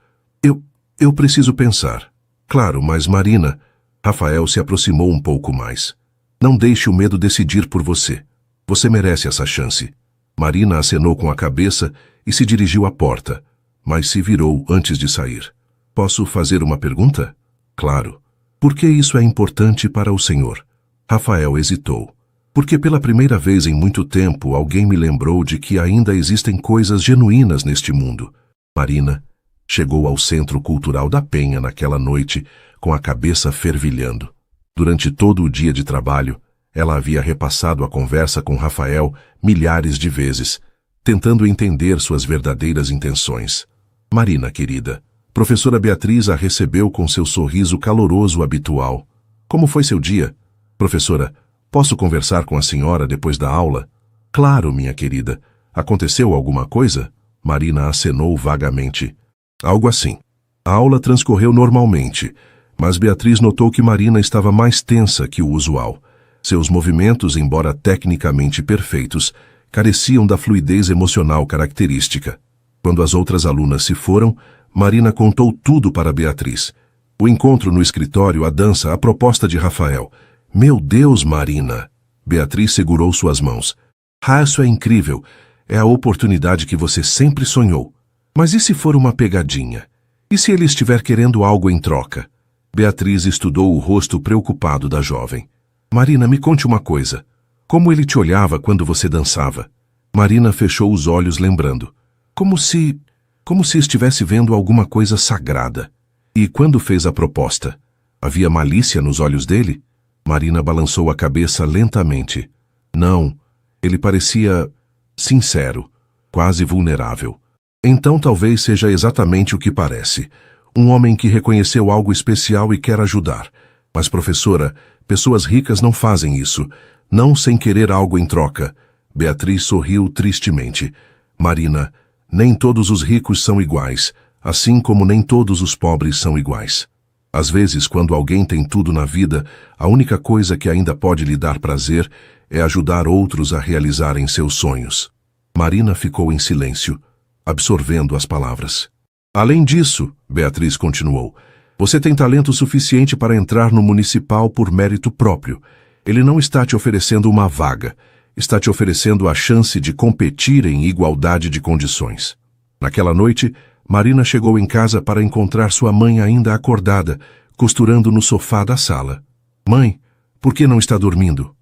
Eu preciso pensar. Claro, mas Marina... Rafael se aproximou um pouco mais. Não deixe o medo decidir por você. Você merece essa chance. Marina acenou com a cabeça e se dirigiu à porta, mas se virou antes de sair. Posso fazer uma pergunta? Claro. Por que isso é importante para o senhor? Rafael hesitou. Porque pela primeira vez em muito tempo alguém me lembrou de que ainda existem coisas genuínas neste mundo. Marina chegou ao Centro Cultural da Penha naquela noite com a cabeça fervilhando. Durante todo o dia de trabalho, ela havia repassado a conversa com Rafael milhares de vezes, tentando entender suas verdadeiras intenções. Marina, querida, professora Beatriz a recebeu com seu sorriso caloroso habitual. Como foi seu dia? Professora, posso conversar com a senhora depois da aula? Claro, minha querida. Aconteceu alguma coisa? Marina acenou vagamente. Algo assim. A aula transcorreu normalmente, mas Beatriz notou que Marina estava mais tensa que o usual. Seus movimentos, embora tecnicamente perfeitos, careciam da fluidez emocional característica. Quando as outras alunas se foram, Marina contou tudo para Beatriz. O encontro no escritório, a dança, a proposta de Rafael. Meu Deus, Marina! Beatriz segurou suas mãos. Isso é incrível. É a oportunidade que você sempre sonhou. Mas e se for uma pegadinha? E se ele estiver querendo algo em troca? Beatriz estudou o rosto preocupado da jovem. Marina, me conte uma coisa. Como ele te olhava quando você dançava? Marina fechou os olhos lembrando. Como se estivesse vendo alguma coisa sagrada. E quando fez a proposta? Havia malícia nos olhos dele? Marina balançou a cabeça lentamente. Não, ele parecia sincero, quase vulnerável. Então talvez seja exatamente o que parece. Um homem que reconheceu algo especial e quer ajudar. Mas, professora, pessoas ricas não fazem isso. Não sem querer algo em troca. Beatriz sorriu tristemente. Marina, nem todos os ricos são iguais, assim como nem todos os pobres são iguais. Às vezes, quando alguém tem tudo na vida, a única coisa que ainda pode lhe dar prazer é ajudar outros a realizarem seus sonhos. Marina ficou em silêncio, absorvendo as palavras. Além disso, Beatriz continuou, você tem talento suficiente para entrar no municipal por mérito próprio. Ele não está te oferecendo uma vaga, está te oferecendo a chance de competir em igualdade de condições. Naquela noite, Marina chegou em casa para encontrar sua mãe ainda acordada, costurando no sofá da sala. Mãe, por que não está dormindo?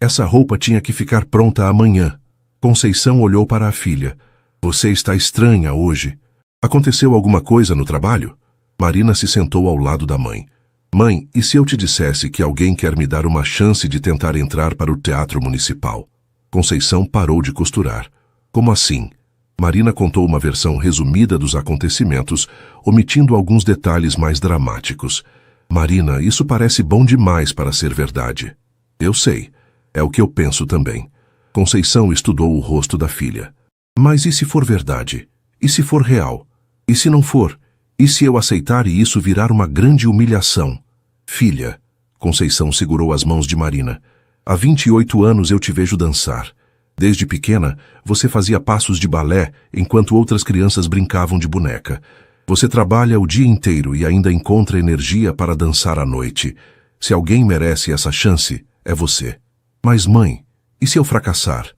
Essa roupa tinha que ficar pronta amanhã. Conceição olhou para a filha. Você está estranha hoje. Aconteceu alguma coisa no trabalho? Marina se sentou ao lado da mãe. Mãe, e se eu te dissesse que alguém quer me dar uma chance de tentar entrar para o teatro municipal? Conceição parou de costurar. Como assim? Marina contou uma versão resumida dos acontecimentos, omitindo alguns detalhes mais dramáticos. Marina, isso parece bom demais para ser verdade. Eu sei. É o que eu penso também. Conceição estudou o rosto da filha. Mas e se for verdade? E se for real? E se não for? E se eu aceitar e isso virar uma grande humilhação? Filha, Conceição segurou as mãos de Marina. Há 28 anos eu te vejo dançar. Desde pequena, você fazia passos de balé enquanto outras crianças brincavam de boneca. Você trabalha o dia inteiro e ainda encontra energia para dançar à noite. Se alguém merece essa chance, é você. Mas, mãe, e se eu fracassar?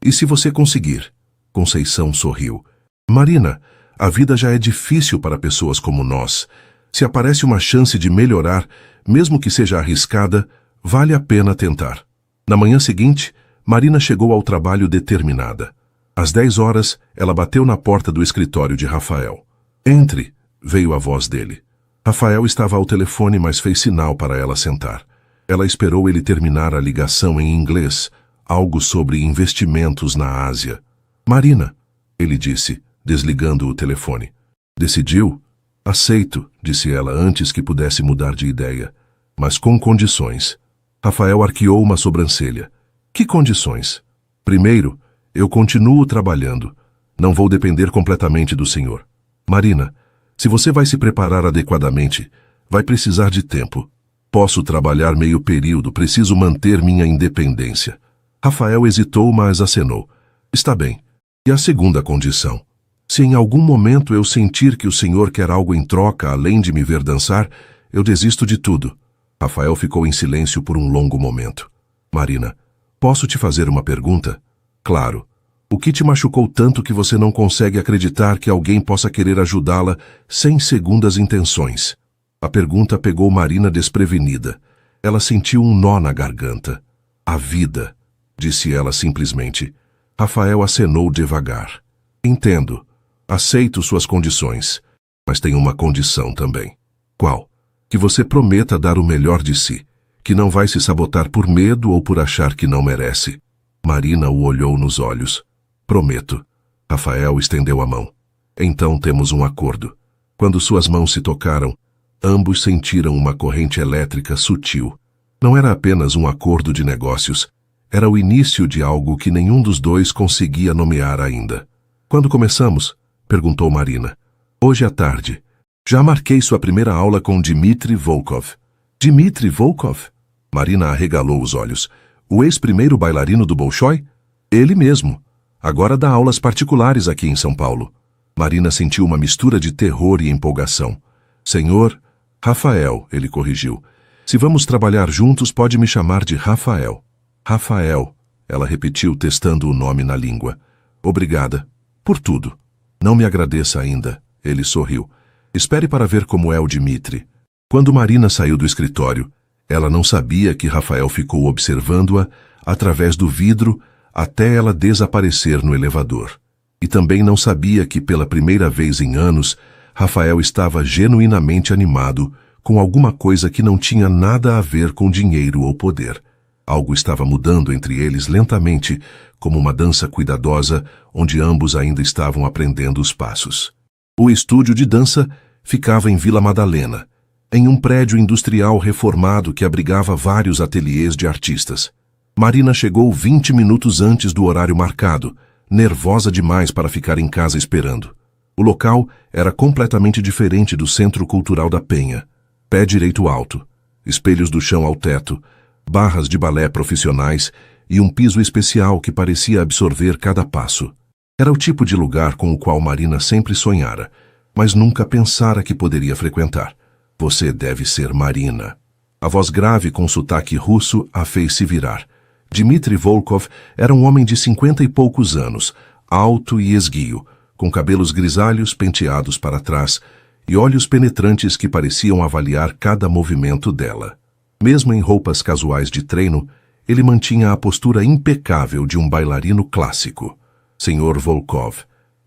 E se você conseguir? Conceição sorriu. Marina, a vida já é difícil para pessoas como nós. Se aparece uma chance de melhorar, mesmo que seja arriscada, vale a pena tentar. Na manhã seguinte, Marina chegou ao trabalho determinada. Às 10 horas, ela bateu na porta do escritório de Rafael. Entre, veio a voz dele. Rafael estava ao telefone, mas fez sinal para ela sentar. Ela esperou ele terminar a ligação em inglês, algo sobre investimentos na Ásia. Marina, ele disse, desligando o telefone. Decidiu? Aceito, disse ela antes que pudesse mudar de ideia, mas com condições. Rafael arqueou uma sobrancelha. Que condições? Primeiro, eu continuo trabalhando. Não vou depender completamente do senhor. Marina, se você vai se preparar adequadamente, vai precisar de tempo. Posso trabalhar meio período, preciso manter minha independência. Rafael hesitou, mas acenou. Está bem. E a segunda condição? Se em algum momento eu sentir que o senhor quer algo em troca, além de me ver dançar, eu desisto de tudo. Rafael ficou em silêncio por um longo momento. Marina, posso te fazer uma pergunta? Claro. O que te machucou tanto que você não consegue acreditar que alguém possa querer ajudá-la sem segundas intenções? A pergunta pegou Marina desprevenida. Ela sentiu um nó na garganta. A vida, disse ela simplesmente. Rafael acenou devagar. Entendo. Aceito suas condições. Mas tem uma condição também. Qual? Que você prometa dar o melhor de si. Que não vai se sabotar por medo ou por achar que não merece. Marina o olhou nos olhos. Prometo. Rafael estendeu a mão. Então temos um acordo. Quando suas mãos se tocaram, ambos sentiram uma corrente elétrica sutil. Não era apenas um acordo de negócios. Era o início de algo que nenhum dos dois conseguia nomear ainda. Quando começamos? Perguntou Marina. Hoje à tarde. Já marquei sua primeira aula com Dmitry Volkov. Dmitry Volkov? Marina arregalou os olhos. O ex-primeiro bailarino do Bolshoi? Ele mesmo. Agora dá aulas particulares aqui em São Paulo. Marina sentiu uma mistura de terror e empolgação. Senhor, Rafael, ele corrigiu. Se vamos trabalhar juntos, pode me chamar de Rafael. Rafael, ela repetiu, testando o nome na língua. Obrigada. Por tudo. Não me agradeça ainda. Ele sorriu. Espere para ver como é o Dmitry. Quando Marina saiu do escritório, ela não sabia que Rafael ficou observando-a através do vidro até ela desaparecer no elevador. E também não sabia que, pela primeira vez em anos, Rafael estava genuinamente animado com alguma coisa que não tinha nada a ver com dinheiro ou poder. Algo estava mudando entre eles lentamente, como uma dança cuidadosa, onde ambos ainda estavam aprendendo os passos. O estúdio de dança ficava em Vila Madalena, em um prédio industrial reformado que abrigava vários ateliês de artistas. Marina chegou 20 minutos antes do horário marcado, nervosa demais para ficar em casa esperando. O local era completamente diferente do Centro Cultural da Penha. Pé direito alto, espelhos do chão ao teto, barras de balé profissionais e um piso especial que parecia absorver cada passo. Era o tipo de lugar com o qual Marina sempre sonhara, mas nunca pensara que poderia frequentar. Você deve ser Marina. A voz grave com sotaque russo a fez se virar. Dmitry Volkov era um homem de 50 e poucos anos, alto e esguio, com cabelos grisalhos penteados para trás e olhos penetrantes que pareciam avaliar cada movimento dela. Mesmo em roupas casuais de treino, ele mantinha a postura impecável de um bailarino clássico. Senhor Volkov,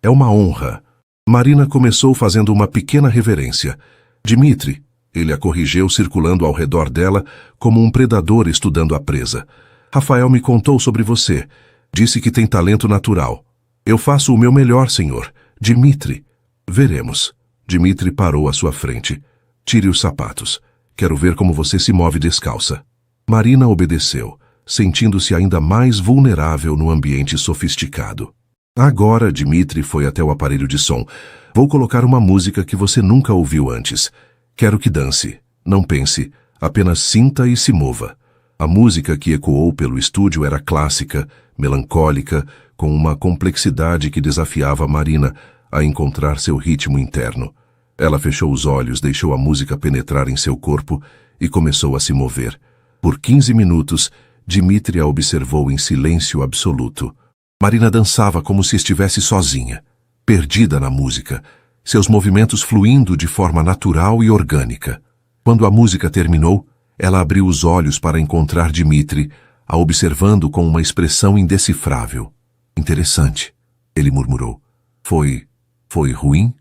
é uma honra. Marina começou fazendo uma pequena reverência. Dmitry, ele a corrigiu circulando ao redor dela como um predador estudando a presa. Rafael me contou sobre você. Disse que tem talento natural. Eu faço o meu melhor, senhor. Dmitry. Veremos. Dmitry parou à sua frente. Tire os sapatos. Quero ver como você se move descalça. Marina obedeceu, sentindo-se ainda mais vulnerável no ambiente sofisticado. Agora, Dmitry foi até o aparelho de som. Vou colocar uma música que você nunca ouviu antes. Quero que dance. Não pense. Apenas sinta e se mova. A música que ecoou pelo estúdio era clássica, melancólica, com uma complexidade que desafiava Marina a encontrar seu ritmo interno. Ela fechou os olhos, deixou a música penetrar em seu corpo e começou a se mover. Por 15 minutos, Dmitry a observou em silêncio absoluto. Marina dançava como se estivesse sozinha, perdida na música, seus movimentos fluindo de forma natural e orgânica. Quando a música terminou, ela abriu os olhos para encontrar Dmitry, a observando com uma expressão indecifrável. Interessante, ele murmurou. Foi ruim?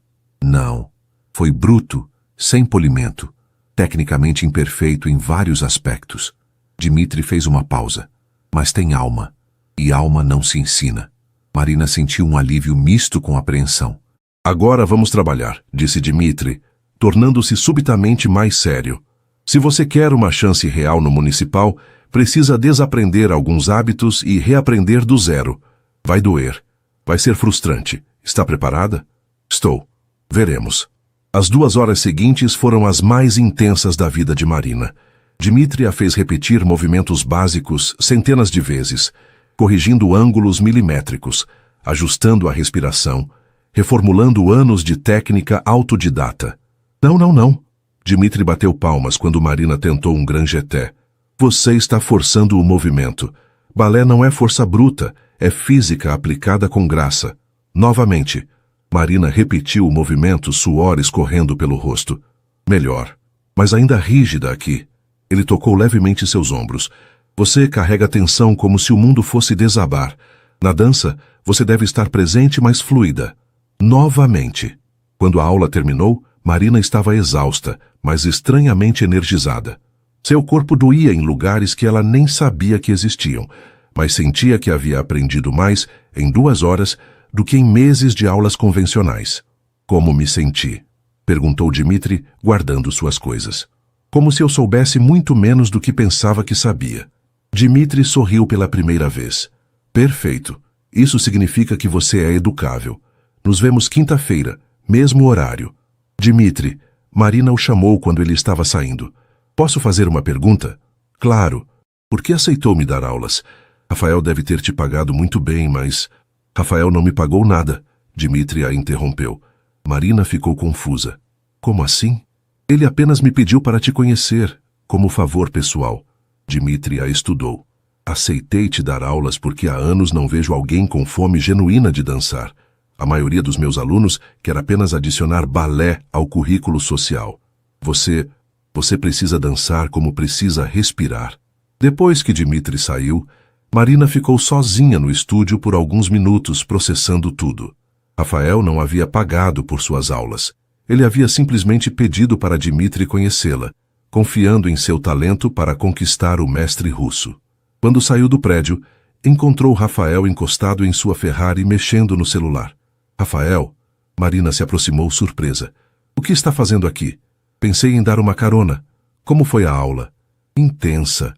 Não. Foi bruto, sem polimento, tecnicamente imperfeito em vários aspectos. Dmitri fez uma pausa. Mas tem alma. E alma não se ensina. Marina sentiu um alívio misto com apreensão. Agora vamos trabalhar, disse Dmitri, tornando-se subitamente mais sério. Se você quer uma chance real no municipal, precisa desaprender alguns hábitos e reaprender do zero. Vai doer. Vai ser frustrante. Está preparada? Estou. Veremos. As 2 horas seguintes foram as mais intensas da vida de Marina. Dmitri a fez repetir movimentos básicos centenas de vezes, corrigindo ângulos milimétricos, ajustando a respiração, reformulando anos de técnica autodidata. Não. Dmitri bateu palmas quando Marina tentou um grand jeté. Você está forçando o movimento. Balé não é força bruta, é física aplicada com graça. Novamente. Marina repetiu o movimento, suor escorrendo pelo rosto. Melhor, mas ainda rígida aqui. Ele tocou levemente seus ombros. Você carrega a tensão como se o mundo fosse desabar. Na dança, você deve estar presente, mas fluida. Novamente. Quando a aula terminou, Marina estava exausta, mas estranhamente energizada. Seu corpo doía em lugares que ela nem sabia que existiam, mas sentia que havia aprendido mais em 2 horas do que em meses de aulas convencionais. Como me senti? Perguntou Dmitri, guardando suas coisas. Como se eu soubesse muito menos do que pensava que sabia. Dmitri sorriu pela primeira vez. Perfeito. Isso significa que você é educável. Nos vemos quinta-feira, mesmo horário. Dmitri, Marina o chamou quando ele estava saindo. Posso fazer uma pergunta? Claro. Por que aceitou me dar aulas? Rafael deve ter te pagado muito bem, mas... Rafael não me pagou nada. Dmitri a interrompeu. Marina ficou confusa. Como assim? Ele apenas me pediu para te conhecer, como favor pessoal. Dmitri a estudou. Aceitei te dar aulas porque há anos não vejo alguém com fome genuína de dançar. A maioria dos meus alunos quer apenas adicionar balé ao currículo social. Você precisa dançar como precisa respirar. Depois que Dmitri saiu, Marina ficou sozinha no estúdio por alguns minutos processando tudo. Rafael não havia pagado por suas aulas. Ele havia simplesmente pedido para Dmitri conhecê-la, confiando em seu talento para conquistar o mestre russo. Quando saiu do prédio, encontrou Rafael encostado em sua Ferrari mexendo no celular. Rafael? Marina se aproximou surpresa. O que está fazendo aqui? Pensei em dar uma carona. Como foi a aula? Intensa.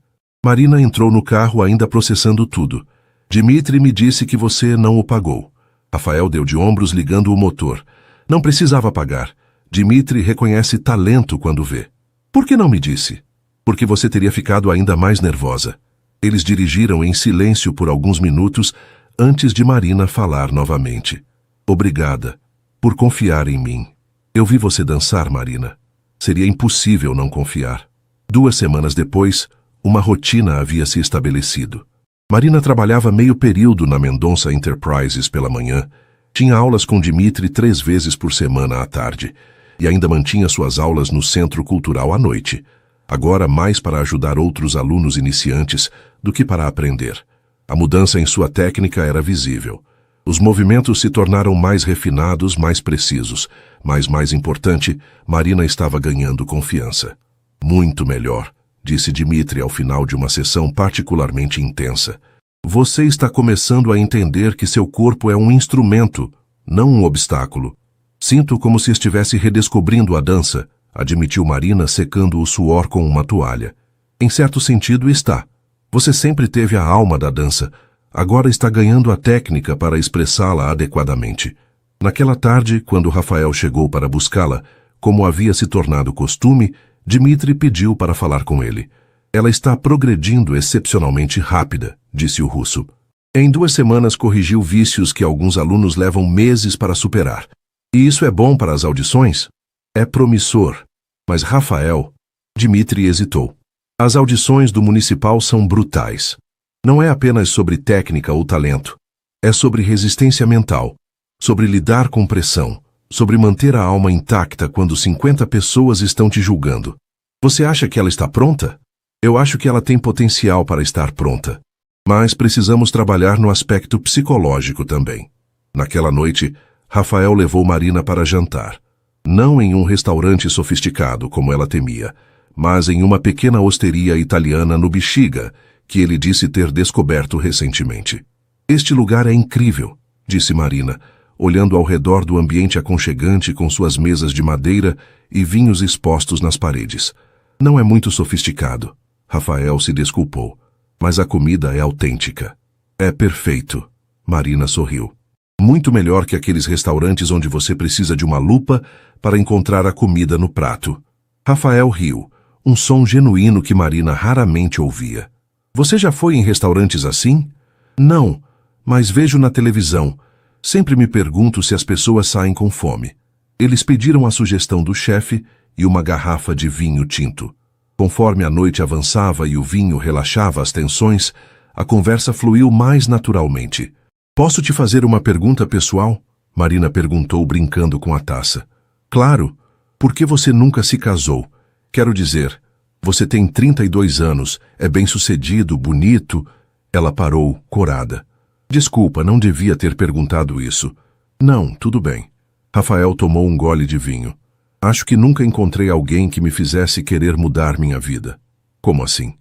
Marina entrou no carro ainda processando tudo. Dmitri me disse que você não o pagou. Rafael deu de ombros ligando o motor. Não precisava pagar. Dmitri reconhece talento quando vê. Por que não me disse? Porque você teria ficado ainda mais nervosa. Eles dirigiram em silêncio por alguns minutos antes de Marina falar novamente. Obrigada por confiar em mim. Eu vi você dançar, Marina. Seria impossível não confiar. 2 semanas depois, uma rotina havia se estabelecido. Marina trabalhava meio período na Mendonça Enterprises pela manhã, tinha aulas com Dmitri 3 vezes por semana à tarde, e ainda mantinha suas aulas no Centro Cultural à noite, agora mais para ajudar outros alunos iniciantes do que para aprender. A mudança em sua técnica era visível. Os movimentos se tornaram mais refinados, mais precisos, mas, mais importante, Marina estava ganhando confiança. Muito melhor, disse Dmitri ao final de uma sessão particularmente intensa. Você está começando a entender que seu corpo é um instrumento, não um obstáculo. Sinto como se estivesse redescobrindo a dança, admitiu Marina secando o suor com uma toalha. Em certo sentido está. Você sempre teve a alma da dança. Agora está ganhando a técnica para expressá-la adequadamente. Naquela tarde, quando Rafael chegou para buscá-la, como havia se tornado costume, Dmitri pediu para falar com ele. Ela está progredindo excepcionalmente rápida, disse o russo. Em 2 semanas corrigiu vícios que alguns alunos levam meses para superar. E isso é bom para as audições? É promissor. Mas Rafael... Dmitri hesitou. As audições do municipal são brutais. Não é apenas sobre técnica ou talento. É sobre resistência mental, sobre lidar com pressão, sobre manter a alma intacta quando 50 pessoas estão te julgando. Você acha que ela está pronta? Eu acho que ela tem potencial para estar pronta. Mas precisamos trabalhar no aspecto psicológico também. Naquela noite, Rafael levou Marina para jantar. Não em um restaurante sofisticado, como ela temia, mas em uma pequena osteria italiana no Bexiga, que ele disse ter descoberto recentemente. Este lugar é incrível, disse Marina, olhando ao redor do ambiente aconchegante com suas mesas de madeira e vinhos expostos nas paredes. Não é muito sofisticado. Rafael se desculpou. Mas a comida é autêntica. É perfeito. Marina sorriu. Muito melhor que aqueles restaurantes onde você precisa de uma lupa para encontrar a comida no prato. Rafael riu, um som genuíno que Marina raramente ouvia. Você já foi em restaurantes assim? Não, mas vejo na televisão. Sempre me pergunto se as pessoas saem com fome. Eles pediram a sugestão do chefe e uma garrafa de vinho tinto. Conforme a noite avançava e o vinho relaxava as tensões, a conversa fluiu mais naturalmente. Posso te fazer uma pergunta pessoal? Marina perguntou brincando com a taça. Claro. Por que você nunca se casou? Quero dizer, você tem 32 anos, é bem-sucedido, bonito. Ela parou, corada. Desculpa, não devia ter perguntado isso. Não, tudo bem. Rafael tomou um gole de vinho. Acho que nunca encontrei alguém que me fizesse querer mudar minha vida. Como assim?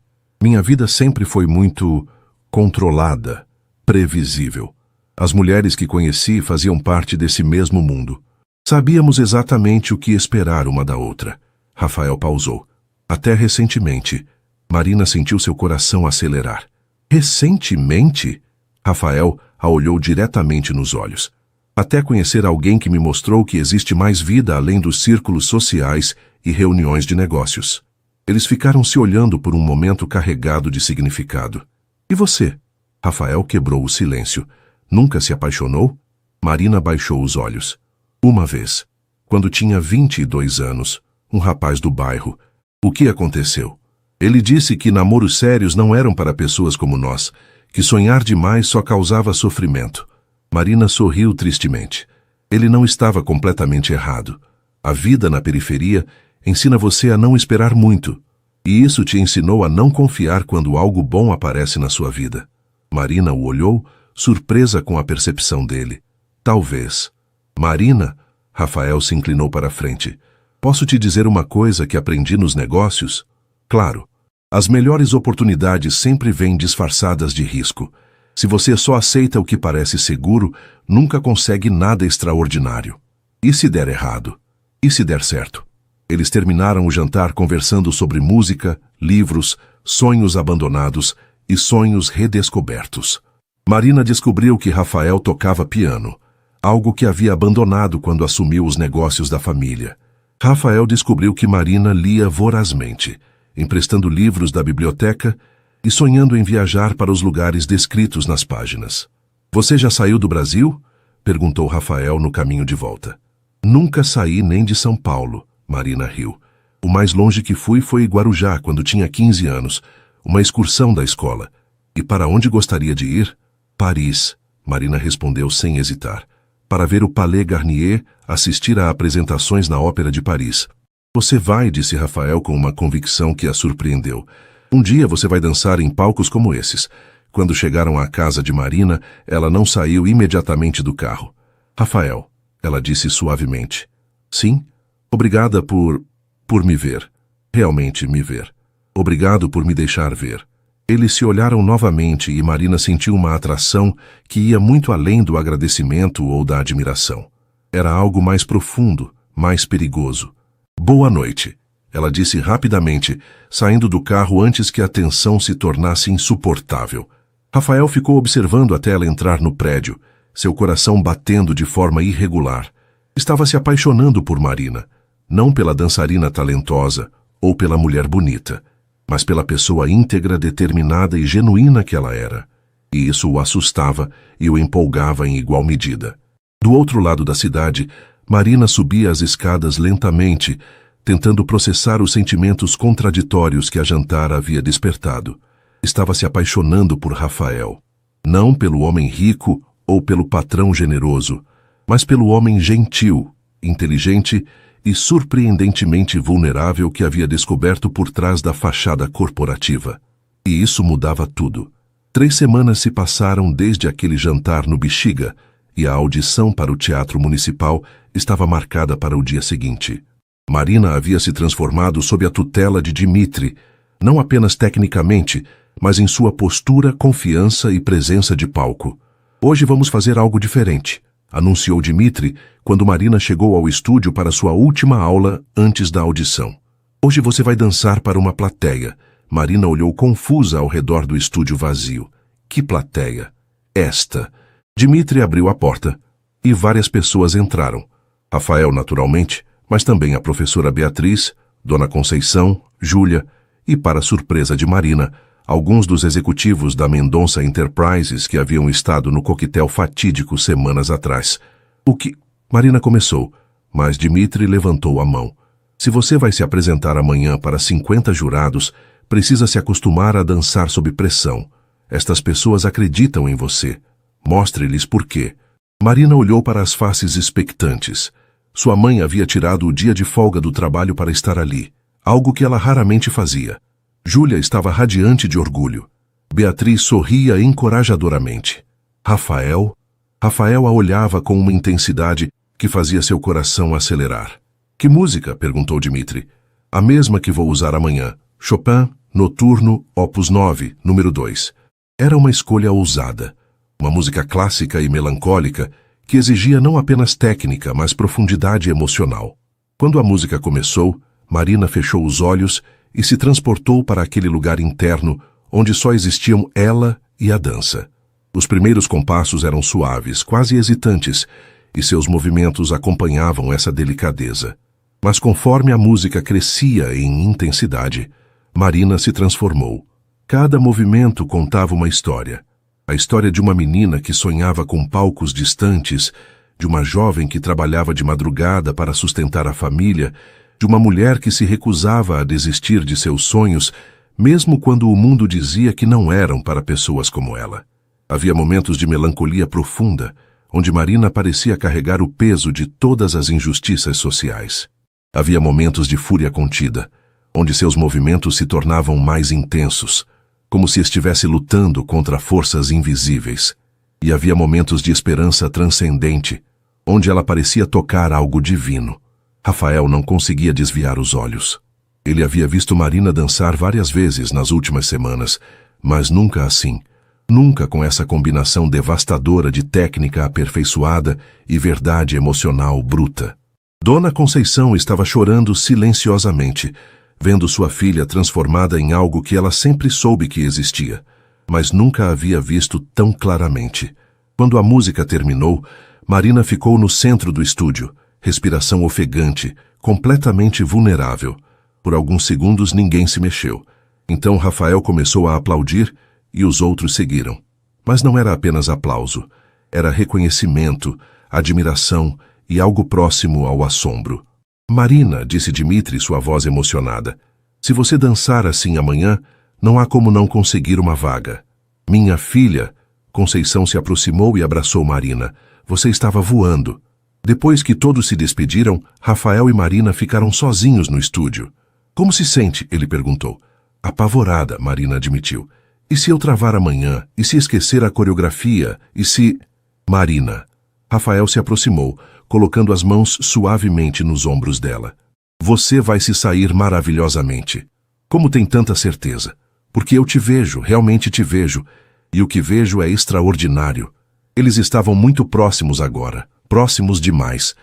Minha vida sempre foi muito controlada, previsível. As mulheres que conheci faziam parte desse mesmo mundo. Sabíamos exatamente o que esperar uma da outra. Rafael pausou. Até recentemente, Marina sentiu seu coração acelerar. Recentemente? Rafael a olhou diretamente nos olhos. Até conhecer alguém que me mostrou que existe mais vida além dos círculos sociais e reuniões de negócios. Eles ficaram se olhando por um momento carregado de significado. E você? Rafael quebrou o silêncio. Nunca se apaixonou? Marina baixou os olhos. Uma vez, quando tinha 22 anos, um rapaz do bairro. O que aconteceu? Ele disse que namoros sérios não eram para pessoas como nós, que sonhar demais só causava sofrimento. Marina sorriu tristemente. Ele não estava completamente errado. A vida na periferia ensina você a não esperar muito, e isso te ensinou a não confiar quando algo bom aparece na sua vida. Marina o olhou, surpresa com a percepção dele. Talvez. Marina, Rafael se inclinou para a frente. Posso te dizer uma coisa que aprendi nos negócios? Claro. As melhores oportunidades sempre vêm disfarçadas de risco. Se você só aceita o que parece seguro, nunca consegue nada extraordinário. E se der errado? E se der certo? Eles terminaram o jantar conversando sobre música, livros, sonhos abandonados e sonhos redescobertos. Marina descobriu que Rafael tocava piano, algo que havia abandonado quando assumiu os negócios da família. Rafael descobriu que Marina lia vorazmente, emprestando livros da biblioteca e sonhando em viajar para os lugares descritos nas páginas. Você já saiu do Brasil? Perguntou Rafael no caminho de volta. Nunca saí nem de São Paulo, Marina riu. O mais longe que fui foi Guarujá, quando tinha 15 anos, uma excursão da escola. E para onde gostaria de ir? Paris, Marina respondeu sem hesitar. Para ver o Palais Garnier, assistir a apresentações na Ópera de Paris. Você vai, disse Rafael com uma convicção que a surpreendeu. Um dia você vai dançar em palcos como esses. Quando chegaram à casa de Marina, ela não saiu imediatamente do carro. Rafael, ela disse suavemente. Sim? Obrigada por me ver. Realmente me ver. Obrigado por me deixar ver. Eles se olharam novamente e Marina sentiu uma atração que ia muito além do agradecimento ou da admiração. Era algo mais profundo, mais perigoso. Boa noite, ela disse rapidamente, saindo do carro antes que a tensão se tornasse insuportável. Rafael ficou observando até ela entrar no prédio, seu coração batendo de forma irregular. Estava se apaixonando por Marina, não pela dançarina talentosa ou pela mulher bonita, mas pela pessoa íntegra, determinada e genuína que ela era. E isso o assustava e o empolgava em igual medida. Do outro lado da cidade, Marina subia as escadas lentamente, tentando processar os sentimentos contraditórios que a jantar havia despertado. Estava se apaixonando por Rafael, não pelo homem rico ou pelo patrão generoso, mas pelo homem gentil, inteligente e surpreendentemente vulnerável que havia descoberto por trás da fachada corporativa. E isso mudava tudo. 3 semanas se passaram desde aquele jantar no Bexiga, e a audição para o Teatro Municipal estava marcada para o dia seguinte. Marina havia se transformado sob a tutela de Dmitri, não apenas tecnicamente, mas em sua postura, confiança e presença de palco. Hoje vamos fazer algo diferente, anunciou Dmitri quando Marina chegou ao estúdio para sua última aula antes da audição. Hoje você vai dançar para uma plateia. Marina olhou confusa ao redor do estúdio vazio. Que plateia? Esta. Dmitri abriu a porta e várias pessoas entraram. Rafael, naturalmente, mas também a professora Beatriz, Dona Conceição, Júlia e, para surpresa de Marina, alguns dos executivos da Mendonça Enterprises que haviam estado no coquetel fatídico semanas atrás. O que... Marina começou, mas Dmitri levantou a mão. Se você vai se apresentar amanhã para 50 jurados, precisa se acostumar a dançar sob pressão. Estas pessoas acreditam em você. Mostre-lhes por quê. Marina olhou para as faces expectantes. Sua mãe havia tirado o dia de folga do trabalho para estar ali, algo que ela raramente fazia. Júlia estava radiante de orgulho. Beatriz sorria encorajadoramente. Rafael a olhava com uma intensidade que fazia seu coração acelerar. Que música? Perguntou Dmitri. A mesma que vou usar amanhã. Chopin, Noturno, Opus 9, número 2. Era uma escolha ousada. Uma música clássica e melancólica que exigia não apenas técnica, mas profundidade emocional. Quando a música começou, Marina fechou os olhos e se transportou para aquele lugar interno onde só existiam ela e a dança. Os primeiros compassos eram suaves, quase hesitantes, e seus movimentos acompanhavam essa delicadeza. Mas conforme a música crescia em intensidade, Marina se transformou. Cada movimento contava uma história. A história de uma menina que sonhava com palcos distantes, de uma jovem que trabalhava de madrugada para sustentar a família, de uma mulher que se recusava a desistir de seus sonhos, mesmo quando o mundo dizia que não eram para pessoas como ela. Havia momentos de melancolia profunda, onde Marina parecia carregar o peso de todas as injustiças sociais. Havia momentos de fúria contida, onde seus movimentos se tornavam mais intensos, como se estivesse lutando contra forças invisíveis. E havia momentos de esperança transcendente, onde ela parecia tocar algo divino. Rafael não conseguia desviar os olhos. Ele havia visto Marina dançar várias vezes nas últimas semanas, mas nunca assim. Nunca com essa combinação devastadora de técnica aperfeiçoada e verdade emocional bruta. Dona Conceição estava chorando silenciosamente, vendo sua filha transformada em algo que ela sempre soube que existia, mas nunca havia visto tão claramente. Quando a música terminou, Marina ficou no centro do estúdio, respiração ofegante, completamente vulnerável. Por alguns segundos ninguém se mexeu. Então Rafael começou a aplaudir e os outros seguiram. Mas não era apenas aplauso, era reconhecimento, admiração e algo próximo ao assombro. Marina, disse Dmitri, sua voz emocionada, se você dançar assim amanhã, não há como não conseguir uma vaga. Minha filha, Conceição se aproximou e abraçou Marina. Você estava voando. Depois que todos se despediram, Rafael e Marina ficaram sozinhos no estúdio. Como se sente? Ele perguntou. Apavorada, Marina admitiu. E se eu travar amanhã? E se esquecer a coreografia? E se... Marina. Rafael se aproximou, colocando as mãos suavemente nos ombros dela. Você vai se sair maravilhosamente. Como tem tanta certeza? Porque eu te vejo, realmente te vejo. E o que vejo é extraordinário. Eles estavam muito próximos agora, próximos demais.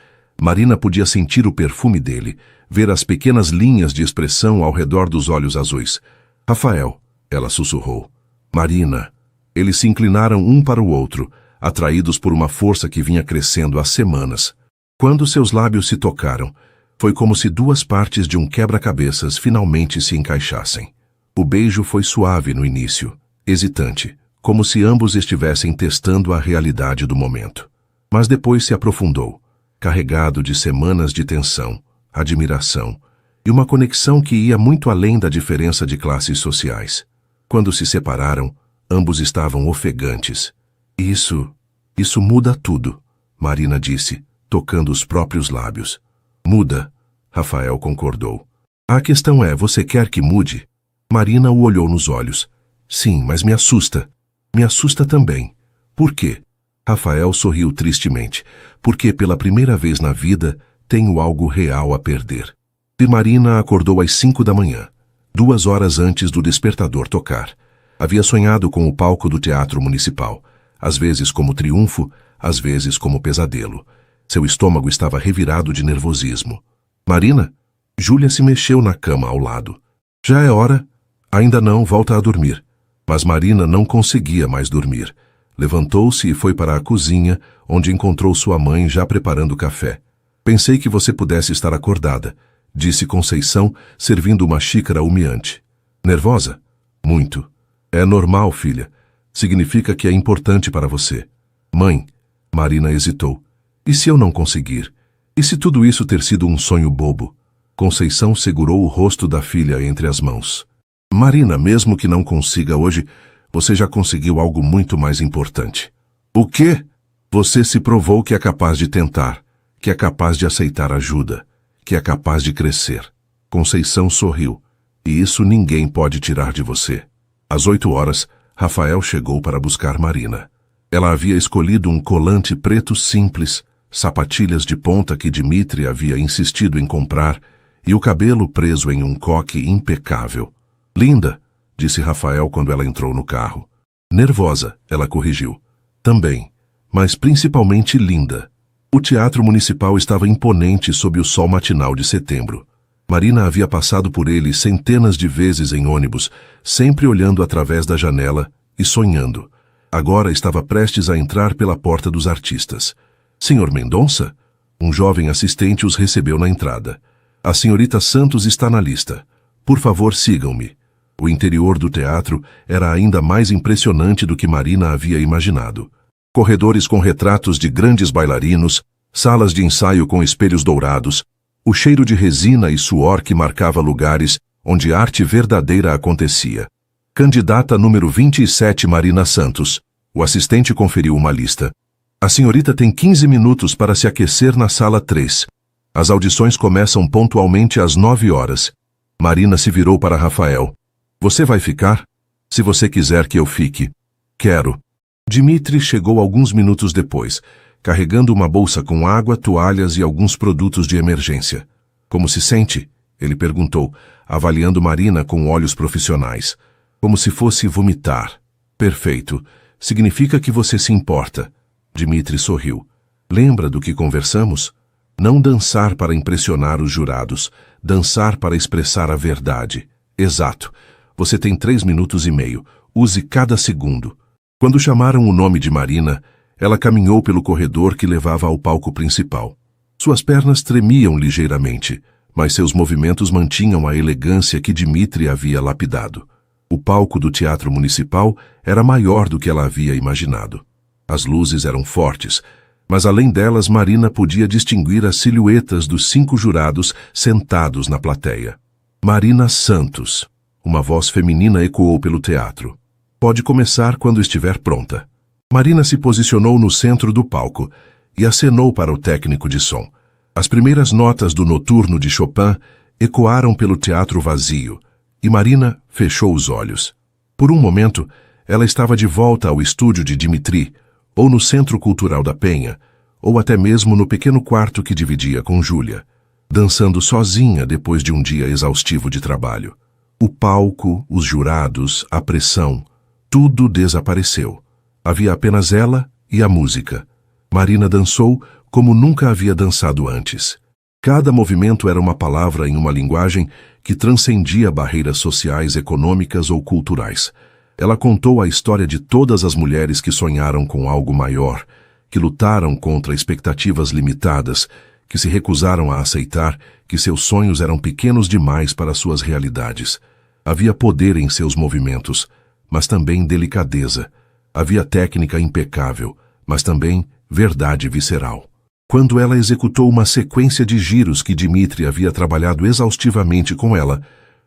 Marina podia sentir o perfume dele, ver as pequenas linhas de expressão ao redor dos olhos azuis. Rafael, ela sussurrou. Marina. Eles se inclinaram um para o outro, atraídos por uma força que vinha crescendo há semanas. Quando seus lábios se tocaram, foi como se duas partes de um quebra-cabeças finalmente se encaixassem. O beijo foi suave no início, hesitante, como se ambos estivessem testando a realidade do momento. Mas depois se aprofundou, carregado de semanas de tensão, admiração e uma conexão que ia muito além da diferença de classes sociais. Quando se separaram, ambos estavam ofegantes. Isso muda tudo, Marina disse, tocando os próprios lábios. Muda, Rafael concordou. A questão é, você quer que mude? Marina o olhou nos olhos. Sim, mas me assusta. Me assusta também. Por quê? Rafael sorriu tristemente. Porque pela primeira vez na vida tenho algo real a perder. E Marina acordou às 5 da manhã, 2 horas antes do despertador tocar. Havia sonhado com o palco do Teatro Municipal, às vezes como triunfo, às vezes como pesadelo. Seu estômago estava revirado de nervosismo. Marina? Júlia se mexeu na cama ao lado. Já é hora? Ainda não, volta a dormir. Mas Marina não conseguia mais dormir. Levantou-se e foi para a cozinha, onde encontrou sua mãe já preparando café. Pensei que você pudesse estar acordada, disse Conceição, servindo uma xícara humeante. Nervosa? Muito. É normal, filha. Significa que é importante para você. Mãe, Marina hesitou. E se eu não conseguir? E se tudo isso ter sido um sonho bobo? Conceição segurou o rosto da filha entre as mãos. Marina, mesmo que não consiga hoje, você já conseguiu algo muito mais importante. O quê? Você se provou que é capaz de tentar, que é capaz de aceitar ajuda, que é capaz de crescer. Conceição sorriu. E isso ninguém pode tirar de você. Às 8 horas, Rafael chegou para buscar Marina. Ela havia escolhido um colante preto simples, sapatilhas de ponta que Dmitri havia insistido em comprar e o cabelo preso em um coque impecável. Linda, disse Rafael quando ela entrou no carro. Nervosa, ela corrigiu. Também, mas principalmente linda. O Teatro Municipal estava imponente sob o sol matinal de setembro. Marina havia passado por ele centenas de vezes em ônibus, sempre olhando através da janela e sonhando. Agora estava prestes a entrar pela porta dos artistas. Senhor Mendonça? Um jovem assistente os recebeu na entrada. A senhorita Santos está na lista. Por favor, sigam-me. O interior do teatro era ainda mais impressionante do que Marina havia imaginado. Corredores com retratos de grandes bailarinos, salas de ensaio com espelhos dourados, o cheiro de resina e suor que marcava lugares onde arte verdadeira acontecia. Candidata número 27, Marina Santos. O assistente conferiu uma lista. A senhorita tem 15 minutos para se aquecer na sala 3. As audições começam pontualmente às 9 horas. Marina se virou para Rafael. Você vai ficar? Se você quiser que eu fique. Quero. Dmitri chegou alguns minutos depois, carregando uma bolsa com água, toalhas e alguns produtos de emergência. Como se sente? Ele perguntou, avaliando Marina com olhos profissionais. Como se fosse vomitar. Perfeito. Significa que você se importa. Dmitri sorriu. Lembra do que conversamos? Não dançar para impressionar os jurados, dançar para expressar a verdade. Exato. Você tem 3 minutos e meio. Use cada segundo. Quando chamaram o nome de Marina, ela caminhou pelo corredor que levava ao palco principal. Suas pernas tremiam ligeiramente, mas seus movimentos mantinham a elegância que Dmitri havia lapidado. O palco do Teatro Municipal era maior do que ela havia imaginado. As luzes eram fortes, mas além delas Marina podia distinguir as silhuetas dos 5 jurados sentados na plateia. Marina Santos. Uma voz feminina ecoou pelo teatro. Pode começar quando estiver pronta. Marina se posicionou no centro do palco e acenou para o técnico de som. As primeiras notas do Noturno de Chopin ecoaram pelo teatro vazio e Marina fechou os olhos. Por um momento, ela estava de volta ao estúdio de Dmitri, ou no Centro Cultural da Penha, ou até mesmo no pequeno quarto que dividia com Júlia, dançando sozinha depois de um dia exaustivo de trabalho. O palco, os jurados, a pressão, tudo desapareceu. Havia apenas ela e a música. Marina dançou como nunca havia dançado antes. Cada movimento era uma palavra em uma linguagem que transcendia barreiras sociais, econômicas ou culturais. Ela contou a história de todas as mulheres que sonharam com algo maior, que lutaram contra expectativas limitadas, que se recusaram a aceitar que seus sonhos eram pequenos demais para suas realidades. Havia poder em seus movimentos, mas também delicadeza. Havia técnica impecável, mas também verdade visceral. Quando ela executou uma sequência de giros que Dmitri havia trabalhado exaustivamente com ela,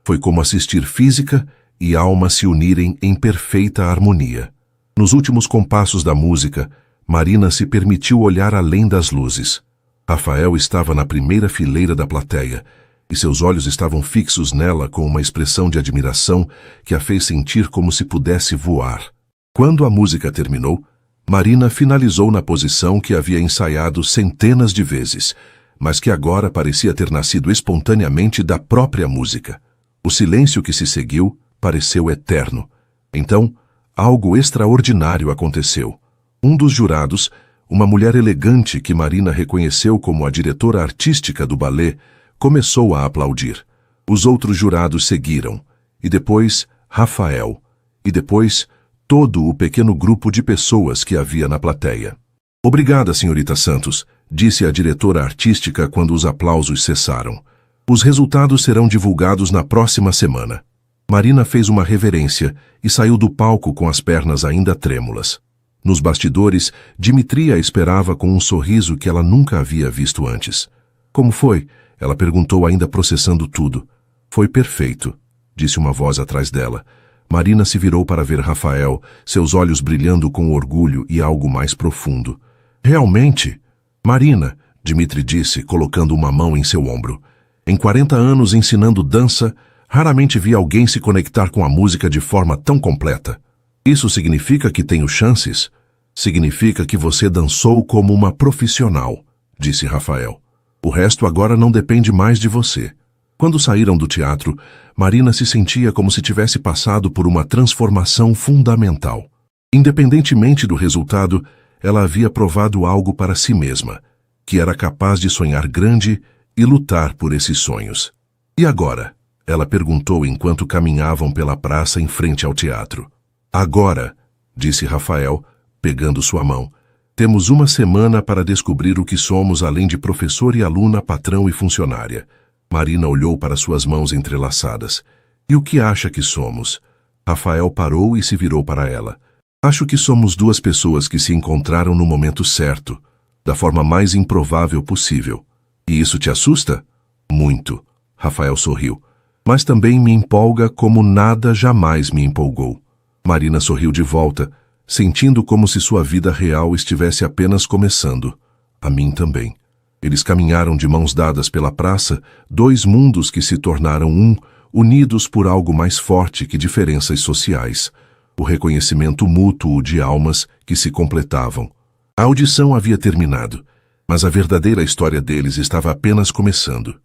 foi como assistir física e alma se unirem em perfeita harmonia. Nos últimos compassos da música, Marina se permitiu olhar além das luzes. Rafael estava na primeira fileira da plateia, e seus olhos estavam fixos nela com uma expressão de admiração que a fez sentir como se pudesse voar. Quando a música terminou, Marina finalizou na posição que havia ensaiado centenas de vezes, mas que agora parecia ter nascido espontaneamente da própria música. O silêncio que se seguiu pareceu eterno. Então, algo extraordinário aconteceu. Um dos jurados, uma mulher elegante que Marina reconheceu como a diretora artística do balé, começou a aplaudir. Os outros jurados seguiram, e depois Rafael, e depois todo o pequeno grupo de pessoas que havia na plateia. Obrigada, senhorita Santos, disse a diretora artística quando os aplausos cessaram. Os resultados serão divulgados na próxima semana. Marina fez uma reverência e saiu do palco com as pernas ainda trêmulas. Nos bastidores, Dimitri a esperava com um sorriso que ela nunca havia visto antes. Como foi? Ela perguntou, ainda processando tudo. Foi perfeito, disse uma voz atrás dela. Marina se virou para ver Rafael, seus olhos brilhando com orgulho e algo mais profundo. Realmente? Marina, Dimitri disse, colocando uma mão em seu ombro. Em 40 anos ensinando dança, raramente vi alguém se conectar com a música de forma tão completa. Isso significa que tenho chances? Significa que você dançou como uma profissional, disse Rafael. O resto agora não depende mais de você. Quando saíram do teatro, Marina se sentia como se tivesse passado por uma transformação fundamental. Independentemente do resultado, ela havia provado algo para si mesma, que era capaz de sonhar grande e lutar por esses sonhos. E agora? Ela perguntou enquanto caminhavam pela praça em frente ao teatro. Agora, disse Rafael, pegando sua mão, temos uma semana para descobrir o que somos além de professor e aluna, patrão e funcionária. Marina olhou para suas mãos entrelaçadas. E o que acha que somos? Rafael parou e se virou para ela. Acho que somos duas pessoas que se encontraram no momento certo, da forma mais improvável possível. E isso te assusta? Muito. Rafael sorriu. Mas também me empolga como nada jamais me empolgou. Marina sorriu de volta, sentindo como se sua vida real estivesse apenas começando. A mim também. Eles caminharam de mãos dadas pela praça, dois mundos que se tornaram um, unidos por algo mais forte que diferenças sociais. O reconhecimento mútuo de almas que se completavam. A audição havia terminado, mas a verdadeira história deles estava apenas começando.